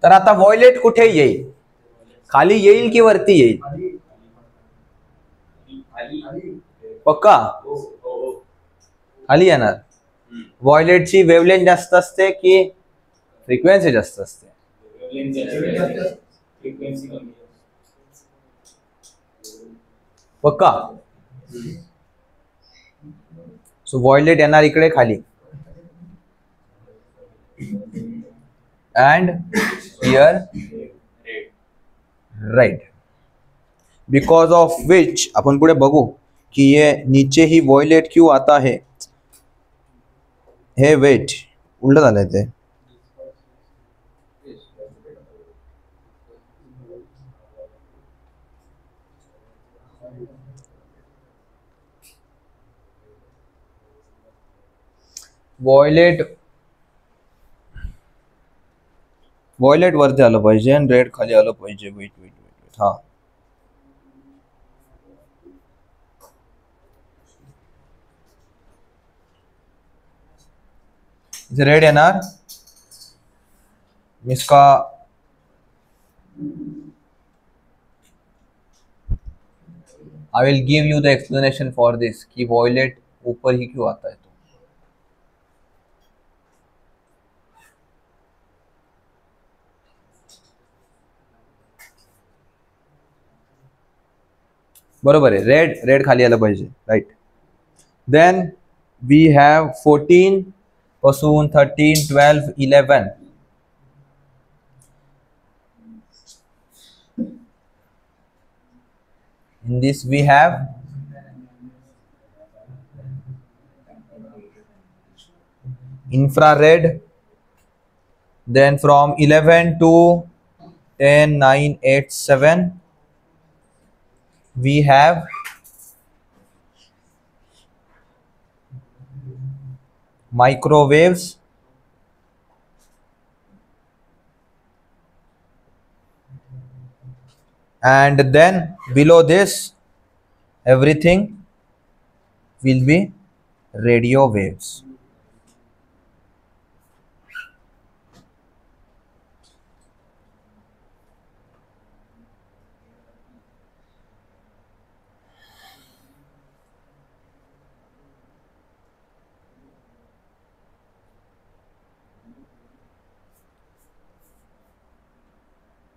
तर आता व्हायलेट कुठे येईल? खाली येईल की वरती येईल? पक्का खाली येणार. व्हायलेटची वेवलेंथ जास्त असते की फ्रिक्वेन्सी जास्त असते? पक्का. सो व्हायलेट येणार इकडे खाली and here right, because of which अपन पुढे बघू कि ये नीचे ही वॉयलेट क्यों आता है. हे वेट उलट झालंय ते. वॉयलेट वरती आलं पाहिजे आणि रेड खाली आलं पाहिजे. वेट वेट वेट हा रेड येणार. इसका I will give you the explanation for this कि वॉयलेट ऊपर ही क्यों आता है. तो बरोबर आहे. रेड खाली आलं पाहिजे. राईट. देन वी हॅव 14 पासून 13 12 11. In this we have infrared. Then from 11 to 10 9 8 7 we have microwaves. And then below this everything will be radio waves.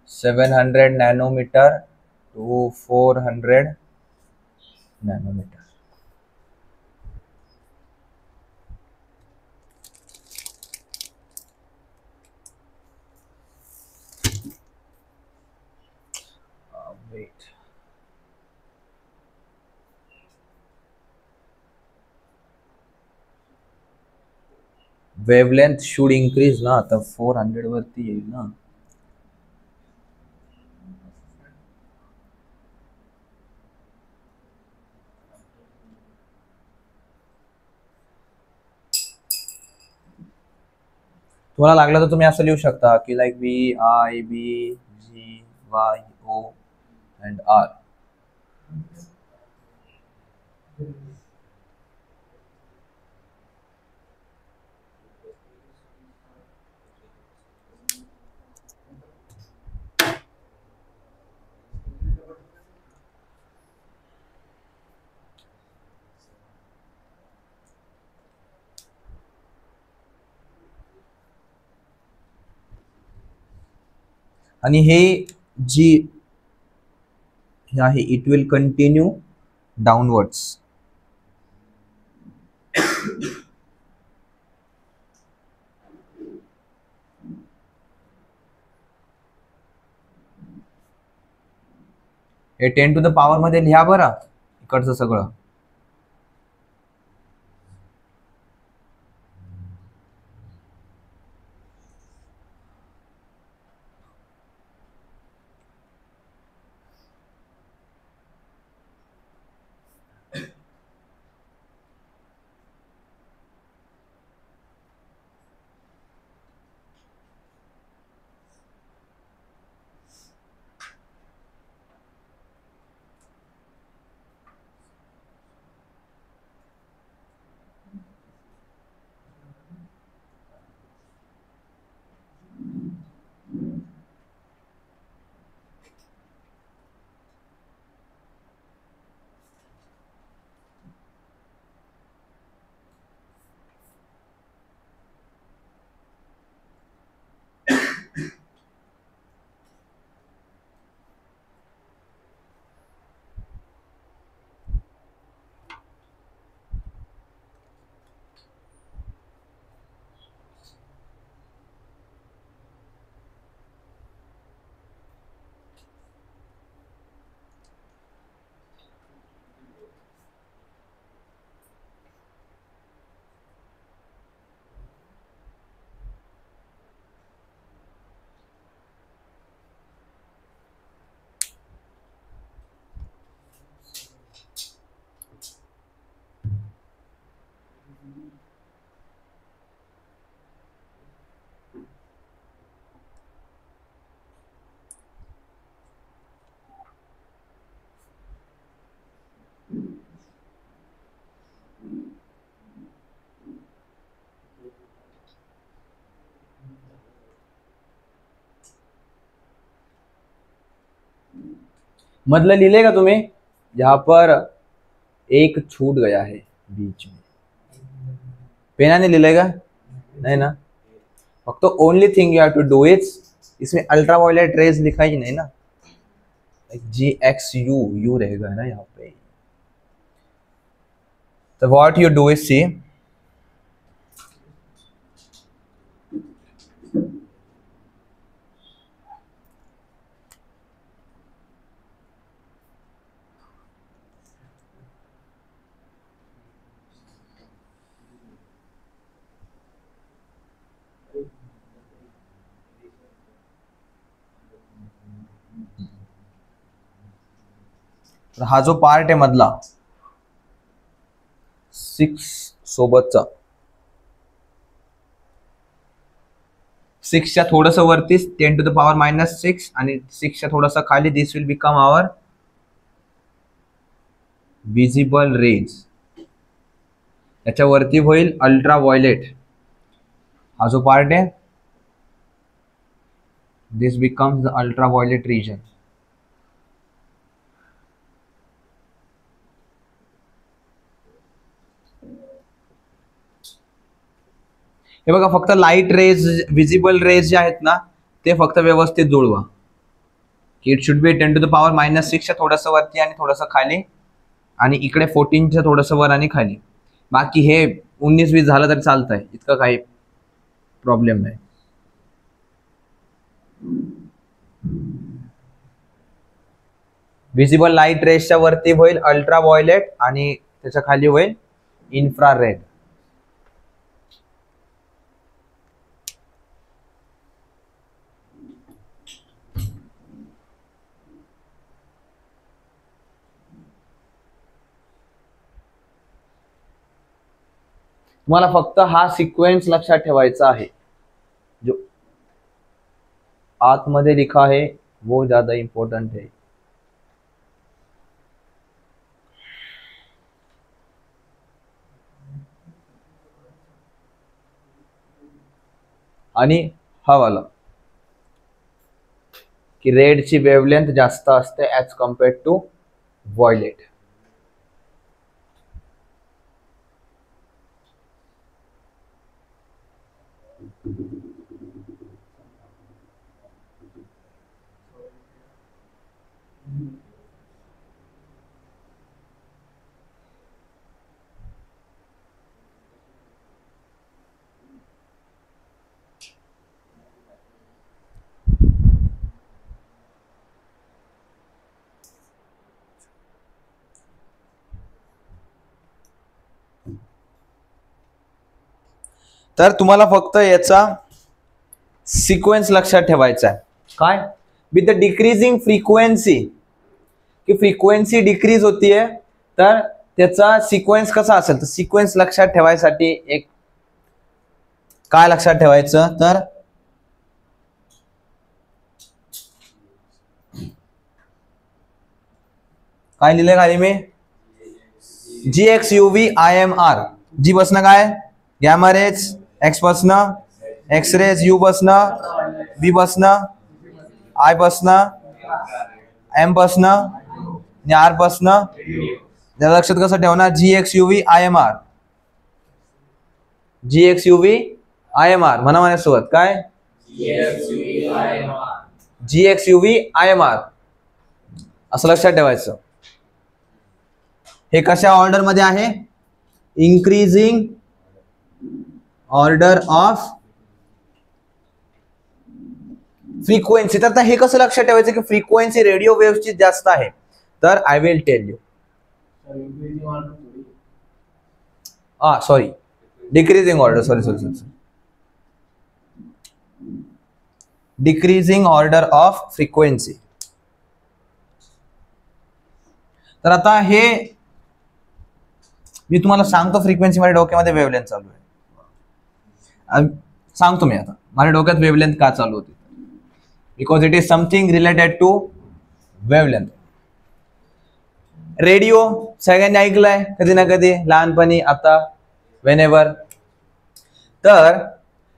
Seven 700 nanometer to 400 nanometer. Wait. Wavelength should increase ना. आता 400 वरती येईल ना. तुम्हाला लागलं तर तुम्ही असं लिहू शकता की लाईक VIBGYO and R. आणि हे जी आहे इट विल कंटिन्यू डाउनवर्ड्स. हे 10 to the power मध्ये लिहा बरं इकडचं सगळं. मतलब लिहिले का तुम्ही, यहाँ पर एक छूट गया है बीच में, पेनाने लिहिलंय का नाही ना, फक्त only thing you have to do it's, इसमें अल्ट्रावायलेट रेज लिखा ही नहीं ना, GXU रहेगा ना यहाँ पे। तो what you do is see, हा जो पार्ट आहे मधला 6 सोबतचा, 6 च्या थोडस वरती 10⁻⁻6 आणि 6 च्या थोडासा खाली, this will become our visible rays, याच्यावरती होईल अल्ट्राव्हायोलेट, हा जो पार्ट आहे this becomes the ultraviolet region. हे बघा, फक्त लाईट रेज, विजिबल रेज जे आहेत ना ते फक्त व्यवस्थित जुळवा, की इट शुड बी 10⁻⁻6 च्या थोडंसं वरती आणि थोडंसं खाली, आणि इकडे 14 च्या थोडंसं वर आणि खाली, बाकी हे 19-20 झालं तरी चालतंय, इतकं काही प्रॉब्लेम नाही। विजिबल लाईट रेजच्या वरती होईल अल्ट्राव्हायोलेट आणि त्याच्या खाली होईल इन्फ्रारेड। तुम्हाला फक्त हा सिक्वेन्स लक्षात ठेवायचा आहे, जो आतमध्ये लिखा है वो ज्यादा इंपॉर्टंट है। आणि हा वाला की रेडची वेवलेंथ जास्त असते ॲज कम्पेअर्ड टू व्हायोलेट। तर तुम्हाला फक्त याचा सिक्वेन्स लक्षात ठेवायचा आहे, काय विथ द डिक्रीजिंग फ्रिक्वेन्सी, की फ्रिक्वेन्सी डिक्रीज होतीये तर त्याचा सिक्वेन्स कसा असेल, तर सिक्वेन्स लक्षात ठेवायसाठी एक काय लक्षात ठेवायचं, तर काय लिहिले खाली मी, GXUV IMR, जी बसणं काय गॅमा रेज, एक्स बसणं एक्स रेज, यू बसणं बी बसणं, आय बसणं एम बसणं आणि आर बसणं, त्याला लक्षात कसं ठेवणार, GXUV IMR, GXUV IMR म्हणा माझ्यासोबत, काय GXUV IMR असं लक्षात ठेवायचं। हे कशा ऑर्डर मध्ये आहे, इन्क्रीजिंग ऑर्डर ऑफ फ्रिक्वेन्सी। तर हे कसं लक्षात ठेवायचं की फ्रिक्वेन्सी रेडिओ वेव्हची जास्त आहे, तर I will tell you, sorry decreasing order, sorry decreasing order of frequency. तर आता हे मी तुम्हाला सांगतो, फ्रिक्वेन्सी माझ्या डोक्यामध्ये वेवलेंथ चालू आहे, सांगतो मी आता माझ्या डोक्यात वेवलेंथ का चालू होती, because it is something related to wavelength. Radio सगळ्यांनी ऐकलंय कधी ना कधी लहानपणी, आता वेनेवर, तर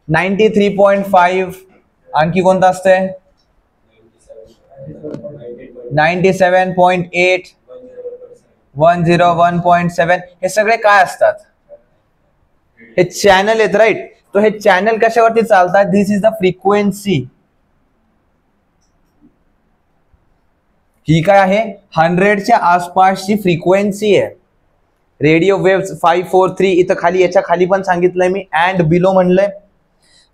93.5 आणखी कोणता असतंय, 97.8, 101.7 हे सगळे काय असतात? हे चॅनल आहेत, राईट. तो हे चॅनल कशावरती चालतात? This is the frequency. ही काय आहे? 100च्या आसपासची फ्रिक्वेन्सी आहे. रेडिओ वेव्स 543 इथं खाली, याच्या खाली पण सांगितलंय मी, अँड बिलो म्हणलंय.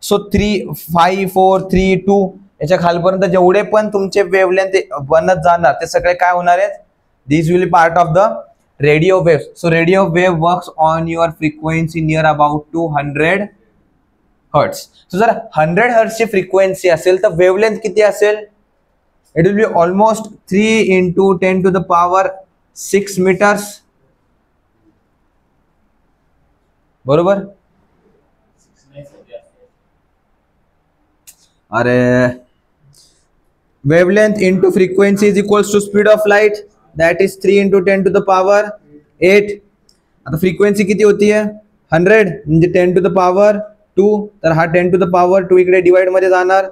सो 3, 5, 4, 3, 2 याच्या खालपर्यंत जेवढे पण तुमचे वेवलेंथ बनत जाणार ते सगळे काय होणार आहेत? This will be part of the radio waves. So radio wave works on your frequency near about 200 hertz. So जर 100 हर्ट्सची फ्रिक्वेन्सी असेल तर वेवलेंथ किती असेल? It will be almost 3 × 10⁶ metres. बरोबर? अरे wavelength into frequency is equals to speed of light, that is 3 × 10⁸. आता frequency किती होती है? 100 म्हणजे 10⁻². तर हा 10⁻² इकडे डिवाइड मध्ये जाणार.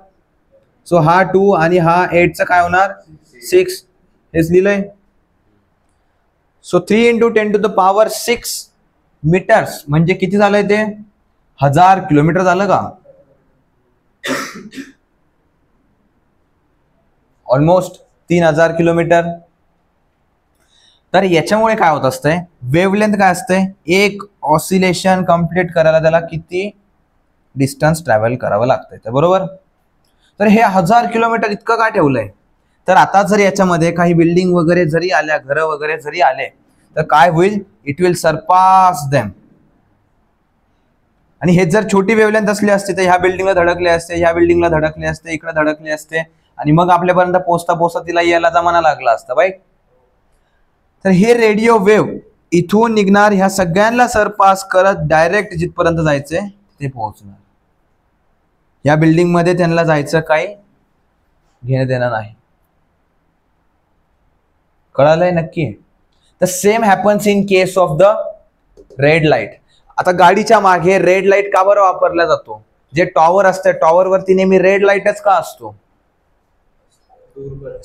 सो हा 2 आणि हा 8 चा काय होणार? 6. हेच लिहिलंय. सो 3 × 10⁶ मीटर्स म्हणजे किती झालंय ते? 1000 किलोमीटर झालं का? Almost 3000 kilometre. तर याच्यामुळे काय होत असतंय? वेवलेंथ काय असतंय? एक ऑसिलेशन कंप्लीट करायला त्याला किती डिस्टन्स ट्रॅव्हल करावं लागतंय, तर बरोबर. तर हे 1000 किलोमीटर इतकं काय ठेवलंय? तर आता जर याच्यामध्ये काही बिल्डिंग वगैरे जरी आल्या, घरं वगैरे जरी आले, तर काय होईल? It will Sarpass them. आणि हे जर छोटी वेवलेंथ असली असते तर ह्या बिल्डिंगला धडकले असते, ह्या बिल्डिंगला धडकले असते, इकडे धडकले असते, आणि मग आपल्यापर्यंत पोचता तिला यायला जमाना लागला असता, राईट. तर हे रेडिओ वेव्ह इथून निघणार, ह्या सगळ्यांना सरपास करत डायरेक्ट जिथपर्यंत जायचंय ते पोहोचणार. या बिल्डिंग मध्ये त्यांना जायचं काही घेणं देणं नाही. कळालंय नक्की? तर same happens in case of the red light. आता गाडीच्या मागे रेड लाईट का बरं वापरला जातो? जे टॉवर असतं, टॉवर वरती नेहमी रेड लाईटच का असतो?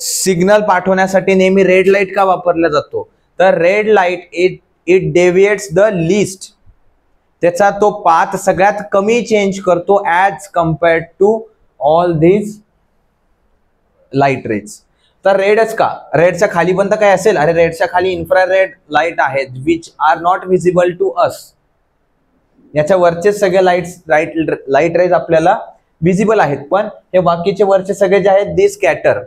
सिग्नल पाठवण्यासाठी नेहमी रेड लाईट का वापरला जातो? तर red light it deviates the least. त्याचा तो पाथ सगळ्यात कमी चेंज करतो as compared to all these light rays. तर रेडच का? रेडच्या खाली पण तर काय असेल? अरे रेडच्या खाली इन्फ्रारेड लाईट आहेत which are not visible to us. याच्या वरचे सगळे लाईट रेज आपल्याला विजिबल आहेत, पण हे बाकीचे वरचे सगळे जे आहेत दे स्कॅटर.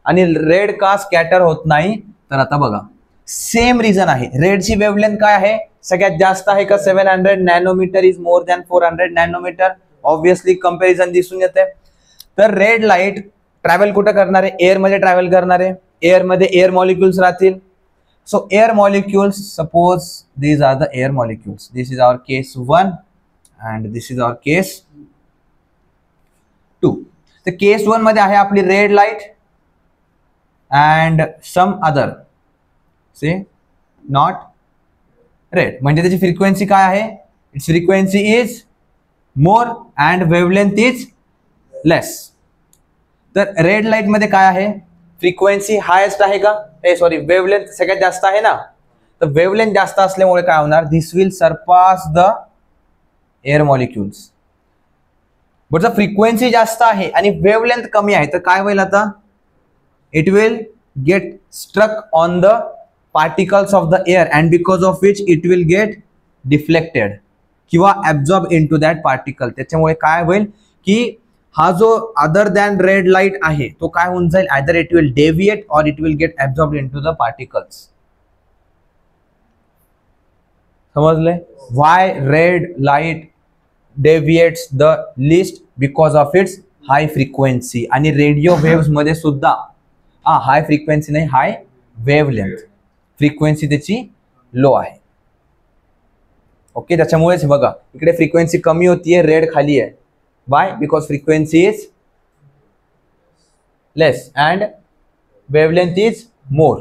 आणि रेड का स्कॅटर होत नाही? तर आता बघा, सेम रिझन आहे. रेडची वेवलेंथ काय आहे? सगळ्यात जास्त आहे का? 700 nanometre is more than 400 nanometre. Obviously comparison दिसून येते. तर रेड लाईट ट्रॅव्हल कुठं करणार आहे? एअर मध्ये ट्रॅव्हल करणार आहे. एअर मध्ये एअर मॉलिक्युल्स राहतील. So air molecules, suppose these are the air molecules. This is our case 1 and this is our case 2. तर केस 1 मध्ये आहे आपली red light and some other say not red. म्हणजे त्याची फ्रिक्वेन्सी काय आहे? Its frequency is more and wavelength is less. तर red light मध्ये काय आहे? फ्रिक्वेन्सी हायेस्ट आहे का? सॉरी, वेवलेंथ सगळ्यात जास्त आहे ना. तर वेवलेंथ जास्त असल्यामुळे काय होणार? This will Sarpass the air molecules. But जर फ्रिक्वेन्सी जास्त आहे आणि वेवलेंथ कमी आहे तर काय होईल आता? It will get struck on the particles of the air and because of which it will get deflected किंवा absorb into that particle. त्याच्यामुळे काय होईल की हा जो अदर दॅन रेड लाईट आहे तो काय होऊन जाईल? Either it will deviate or it will get absorb into the particles. समजले? Why red light deviates the least? Because of its high frequency. आणि रेडिओ वेव्स मध्ये सुद्धा हाय फ्रिक्वेन्सी नाही, हाय वेवलेंथ. फ्रिक्वेन्सी त्याची लो आहे. ओके, त्याच्यामुळेच बघा इकडे फ्रिक्वेन्सी कमी होतीये, रेड खाली आहे. Why? Because frequency is less and wavelength is more.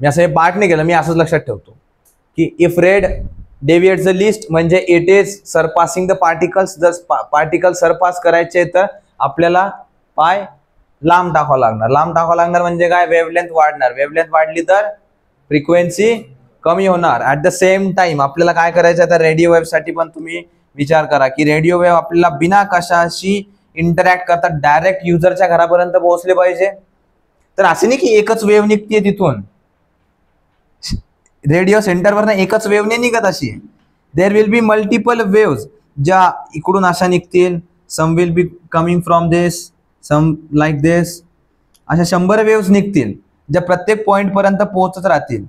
मी असं हे पार्ट नाही केलं, मी असंच लक्षात ठेवतो की इफ रेड डेव्हिएट्स द लिस्ट म्हणजे it is surpassing the particles. जर पार्टिकल सरपास करायचे तर आपल्याला पाय लांब टाकावं लागणार. लांब टाकावं लागणार म्हणजे काय, वेव्हलेंथ वाढणार. वेव्हलेंथ वाढली तर फ्रिक्वेन्सी कमी होणार. ऍट द सेम टाइम आपल्याला काय करायचं आहे, तर रेडिओ वेव्ह साठी पण तुम्ही विचार करा की रेडिओ वेव्ह आपल्याला बिना कशाशी इंटरॅक्ट करता डायरेक्ट युजरच्या घरापर्यंत पोहोचले पाहिजे. तर असं नाही की एकच वेव्ह निघते तिथून, रेडिओ सेंटरवर एकच वेव्ह नाही निघत अशी. There will be multiple waves ज्या इकडून अशा निघतील. Some will be coming from this, some like this. अशा 100 वेव्स निघतील ज्या प्रत्येक पॉइंट पर्यंत पोहोचत राहतील.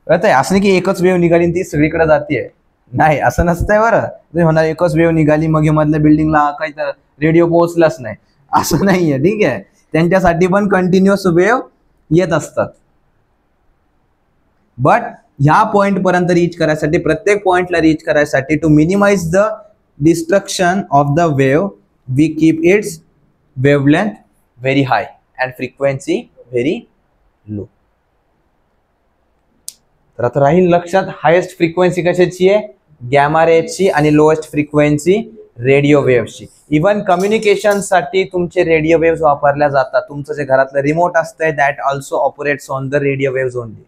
कळतंय? असं नाही की एकच वेव्ह निघाली ती सगळीकडे जाते, नाही असं नसतंय बरं. तुम्ही म्हणा एकच वेव्ह निघाली मग मधल्या बिल्डिंगला काही तर रेडिओ पोहोचलाच नाही, असं नाहीये. ठीक आहे, त्यांच्यासाठी पण कंटिन्युअस वेव्ह येत असतात. बट ह्या पॉइंट पर्यंत रीच करायसाठी, प्रत्येक पॉइंटला रीच करायसाठी, to minimise the destruction of the wave we keep its wavelength very high and frequency very low. तर आता राहील लक्षात, हायेस्ट फ्रिक्वेन्सी कशाची आहे, गॅमा रेजची, आणि लोएस्ट फ्रिक्वेन्सी रेडिओ वेव्हची. इव्हन कम्युनिकेशन साठी तुमचे रेडिओ वेव्स वापरल्या जातात. तुमचं जे घरातलं रिमोट असतंय that also operates on the radio waves only.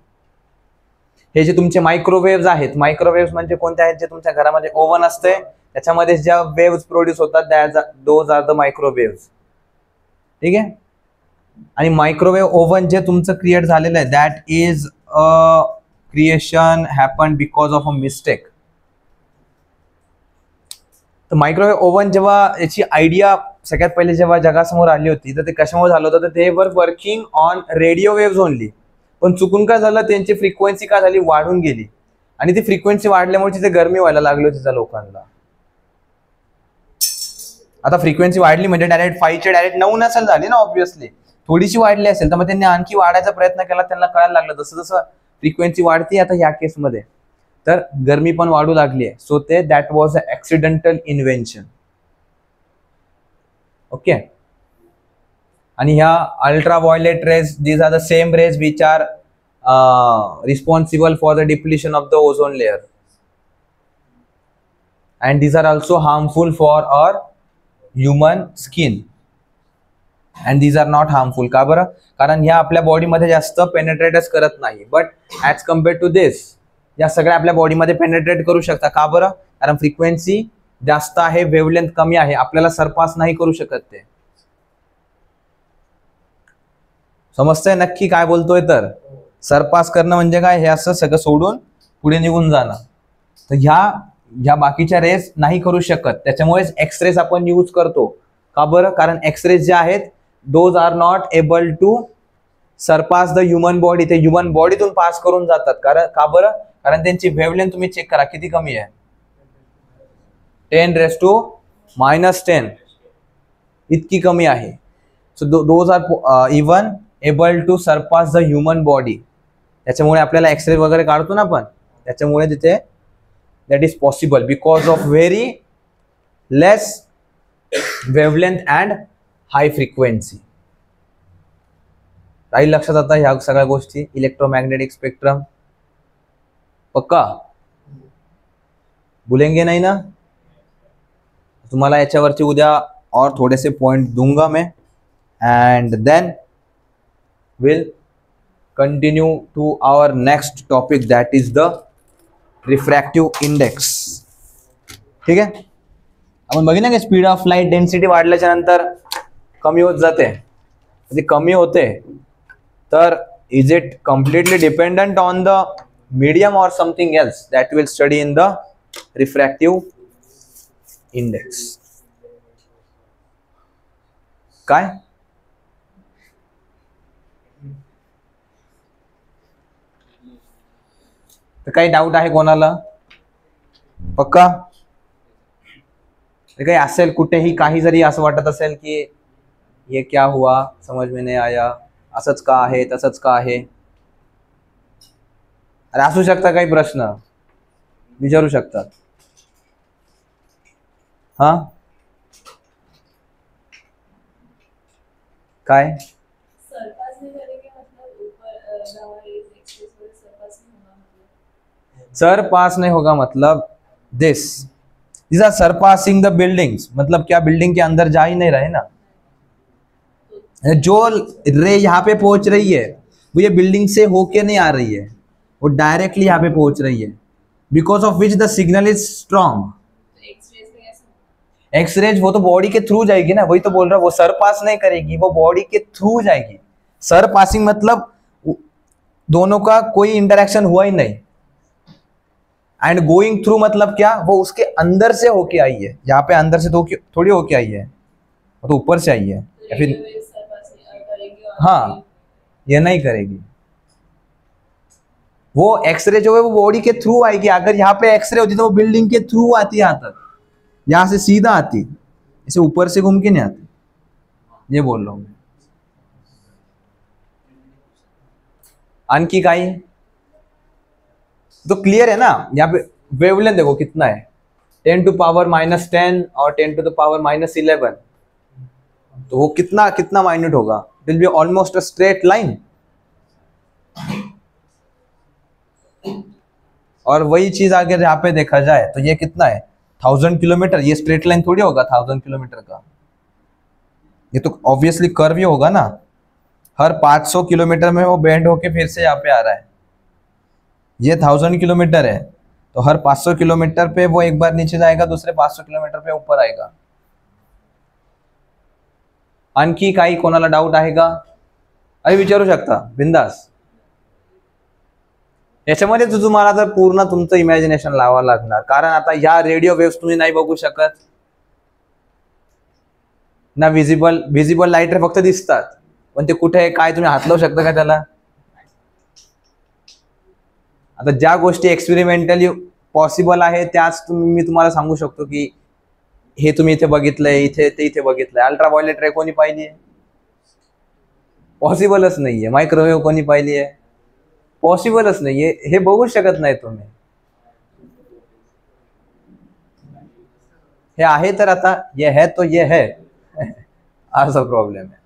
हे जे तुमचे मायक्रोवेव्स आहेत, मायक्रोवेव्स म्हणजे कोणते आहेत, जे तुमच्या घरामध्ये ओव्हन असते त्याच्यामध्ये ज्या वेव्स प्रोड्यूस होतात दोज आर द मायक्रोवेव्स. ठीक आहे. आणि मायक्रोवेव्ह ओव्हन जे तुमचं क्रिएट झालेलं आहे that is a creation happen because of a mistake. तर मायक्रोवेव्ह ओव्हन जेव्हा याची आयडिया सगळ्यात पहिले जेव्हा जगासमोर आली होती तर ते कशामुळे झालं होतं, तर ते were working on radio waves only. पण चुकून काय झालं, त्यांची फ्रिक्वेन्सी काय झाली, वाढून गेली. आणि ती फ्रिक्वेन्सी वाढल्यामुळे तिथे गरमी व्हायला लागली होती त्या लोकांना. आता फ्रिक्वेन्सी वाढली म्हणजे डायरेक्ट 5 चे डायरेक्ट 9 नसेल झाली ना, ऑब्व्हियसली थोडीशी वाढली असेल. तर मग त्यांनी आणखी वाढायचा प्रयत्न केला, त्यांना कळायला लागलं जसं जसं फ्रिक्वेन्सी वाढती आता ह्या केसमध्ये तर गरमी पण वाढू लागली आहे. सो ते that was a accidental invention. Okay. आणि ह्या ultraviolet rays, these are the same rays which are responsible for the depletion of the ozone layer, and these are also harmful for our human skin. And these are not harmful. का बरं? कारण ह्या आपल्या बॉडीमध्ये जास्त पेनेट्रेटच करत नाही. But as compared to this या सगळ्या आपल्या बॉडीमध्ये पेनेट्रेट करू शकता. का बरं? कारण फ्रिक्वेन्सी जास्त आहे, वेव्हलेंथ कमी आहे, आपल्याला सरपास नाही करू शकत ते. समजतंय नक्की काय बोलतोय? तर सरपास करणं म्हणजे काय, हे असं सगळं सोडून पुढे निघून जाणं. तर ह्या बाकीच्या रेस नाही करू शकत. त्याच्यामुळेच एक्सरेज आपण यूज करतो. का बरं? कारण एक्सरेज जे आहेत those are not able to surpass the human body. ते ह्युमन बॉडीतून पास करून जातात. कारण का बरं? कारण त्यांची वेव्हलेंथ तुम्ही चेक करा किती कमी आहे, 10⁻⁻10 इतकी कमी आहे. So those are even able to surpass the human body. त्याच्यामुळे आपल्याला एक्सरे वगैरे काढतो ना आपण, त्याच्यामुळे तिथे that is possible because of very less wavelength and high frequency. राहील लक्षात आता ह्या सगळ्या गोष्टी. इलेक्ट्रोमॅग्नेटिक स्पेक्ट्रम पक्का भूलेंगे नहीं ना. तुम्हाला याच्यावरती उद्या और थोड़े से पॉइंट दूंगा मैं, and then will continue to our next topic that is the refractive index. ठीक आहे. आपण बघितलं की स्पीड ऑफ लाईट डेन्सिटी वाढल्याच्या नंतर कमी होत जाते. ते कमी होते तर is it completely dependent on the medium और something else that will study in the refractive index. काय तर काही डाऊट आहे कोणाला? पक्का काही असेल कुठेही काही जरी असं वाटत असेल की ये क्या हुआ, समझ में नहीं आया, असंच का आहे, तसंच का आहे, अरे असू शकता काही प्रश्न विचारू शकतात. हा काय सरपास नहीं करेंगे मतलब ऊपर गामा रेज एक्सप्रेस वाले सरपास नहीं होगा मतलब सर पास नहीं होगा मतलब this are surpassing the buildings. मतलब क्या बिल्डिंग के अंदर जा ही नहीं रहे ना. जो रे यहाँ पे पहुंच रही है वो ये बिल्डिंग से होके नहीं आ रही है, वो डायरेक्टली यहाँ पे पहुंच रही है, because of which the signal is strong. तो एक्सरेज में कैसे? एक्सरेज वो तो बॉडी के थ्रू जाएगी ना, वही तो बोल रहा हूँ, वो सर पास नहीं करेगी, वो बॉडी के थ्रू जाएगी। सर पासिंग मतलब दोनों का कोई इंटरेक्शन हुआ ही नहीं। एंड गोइंग थ्रू मतलब क्या, वो उसके अंदर से होके आई है, यहाँ पे अंदर से तो थोड़ी होके आई है, वो तो ऊपर से आई है। या फिर रेडियो वेव्स सरपास करेंगे और हाँ, ये नहीं करेगी। वो एक्सरे जो है वो बॉडी के थ्रू आएगी। अगर यहाँ पे एक्सरे होती तो वो बिल्डिंग के थ्रू आती, यहाँ तक, यहाँ से सीधा आती, इसे ऊपर से घूम के नहीं आती, ये बोल रहा हूं मैं। आणखी काही तो क्लियर है ना। यहाँ पे वेवलेंथ देखो कितना है, 10⁻⁻10 और 10⁻⁻11, तो वो कितना कितना माइन्यूट होगा, it will be almost a straight line. और वही चीज अगर यहाँ पे देखा जाए तो ये कितना है, 1000 किलोमीटर। ये स्ट्रेट लाइन थोड़ी होगा 1000 किलोमीटर का, ये तो ऑब्वियसली कर्व ही होगा ना। हर 500 किलोमीटर में वो बेंड होके फिर से यहाँ पे आ रहा है। ये 1000 किलोमीटर है, तो हर 500 किलोमीटर पे वो एक बार नीचे जाएगा, दूसरे 500 किलोमीटर पे ऊपर आएगा। आणखी काही कोणाला डाऊट आहे का? अरे विचारू शकता बिंदास। याच्यामध्ये तर तुम्हाला तर पूर्ण तुमचं इमॅजिनेशन लावावं लागणार, कारण आता ह्या रेडिओ वेव्स तुम्ही नाही बघू शकत ना, व्हिजिबल लाईट रे फक्त दिसतात, पण ते कुठे आहे काय तुम्ही हात लावू शकता का त्याला? आता ज्या गोष्टी एक्सपेरिमेंटली पॉसिबल आहे त्याच मी तुम्हाला सांगू शकतो की हे तुम्ही इथे बघितलंय, इथे ते इथे बघितलंय। अल्ट्राव्हायोलेट रे कोणी पाहिली आहे? पॉसिबलच नाहीये। मायक्रोवेव्ह कोणी पाहिली आहे? पॉसिबलच नाहीये, हे बघू शकत नाही तुम्ही। हे आहे तर आता ये है तो ये है असा प्रॉब्लेम है।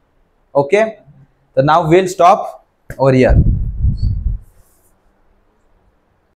ओके, तो now will stop over here.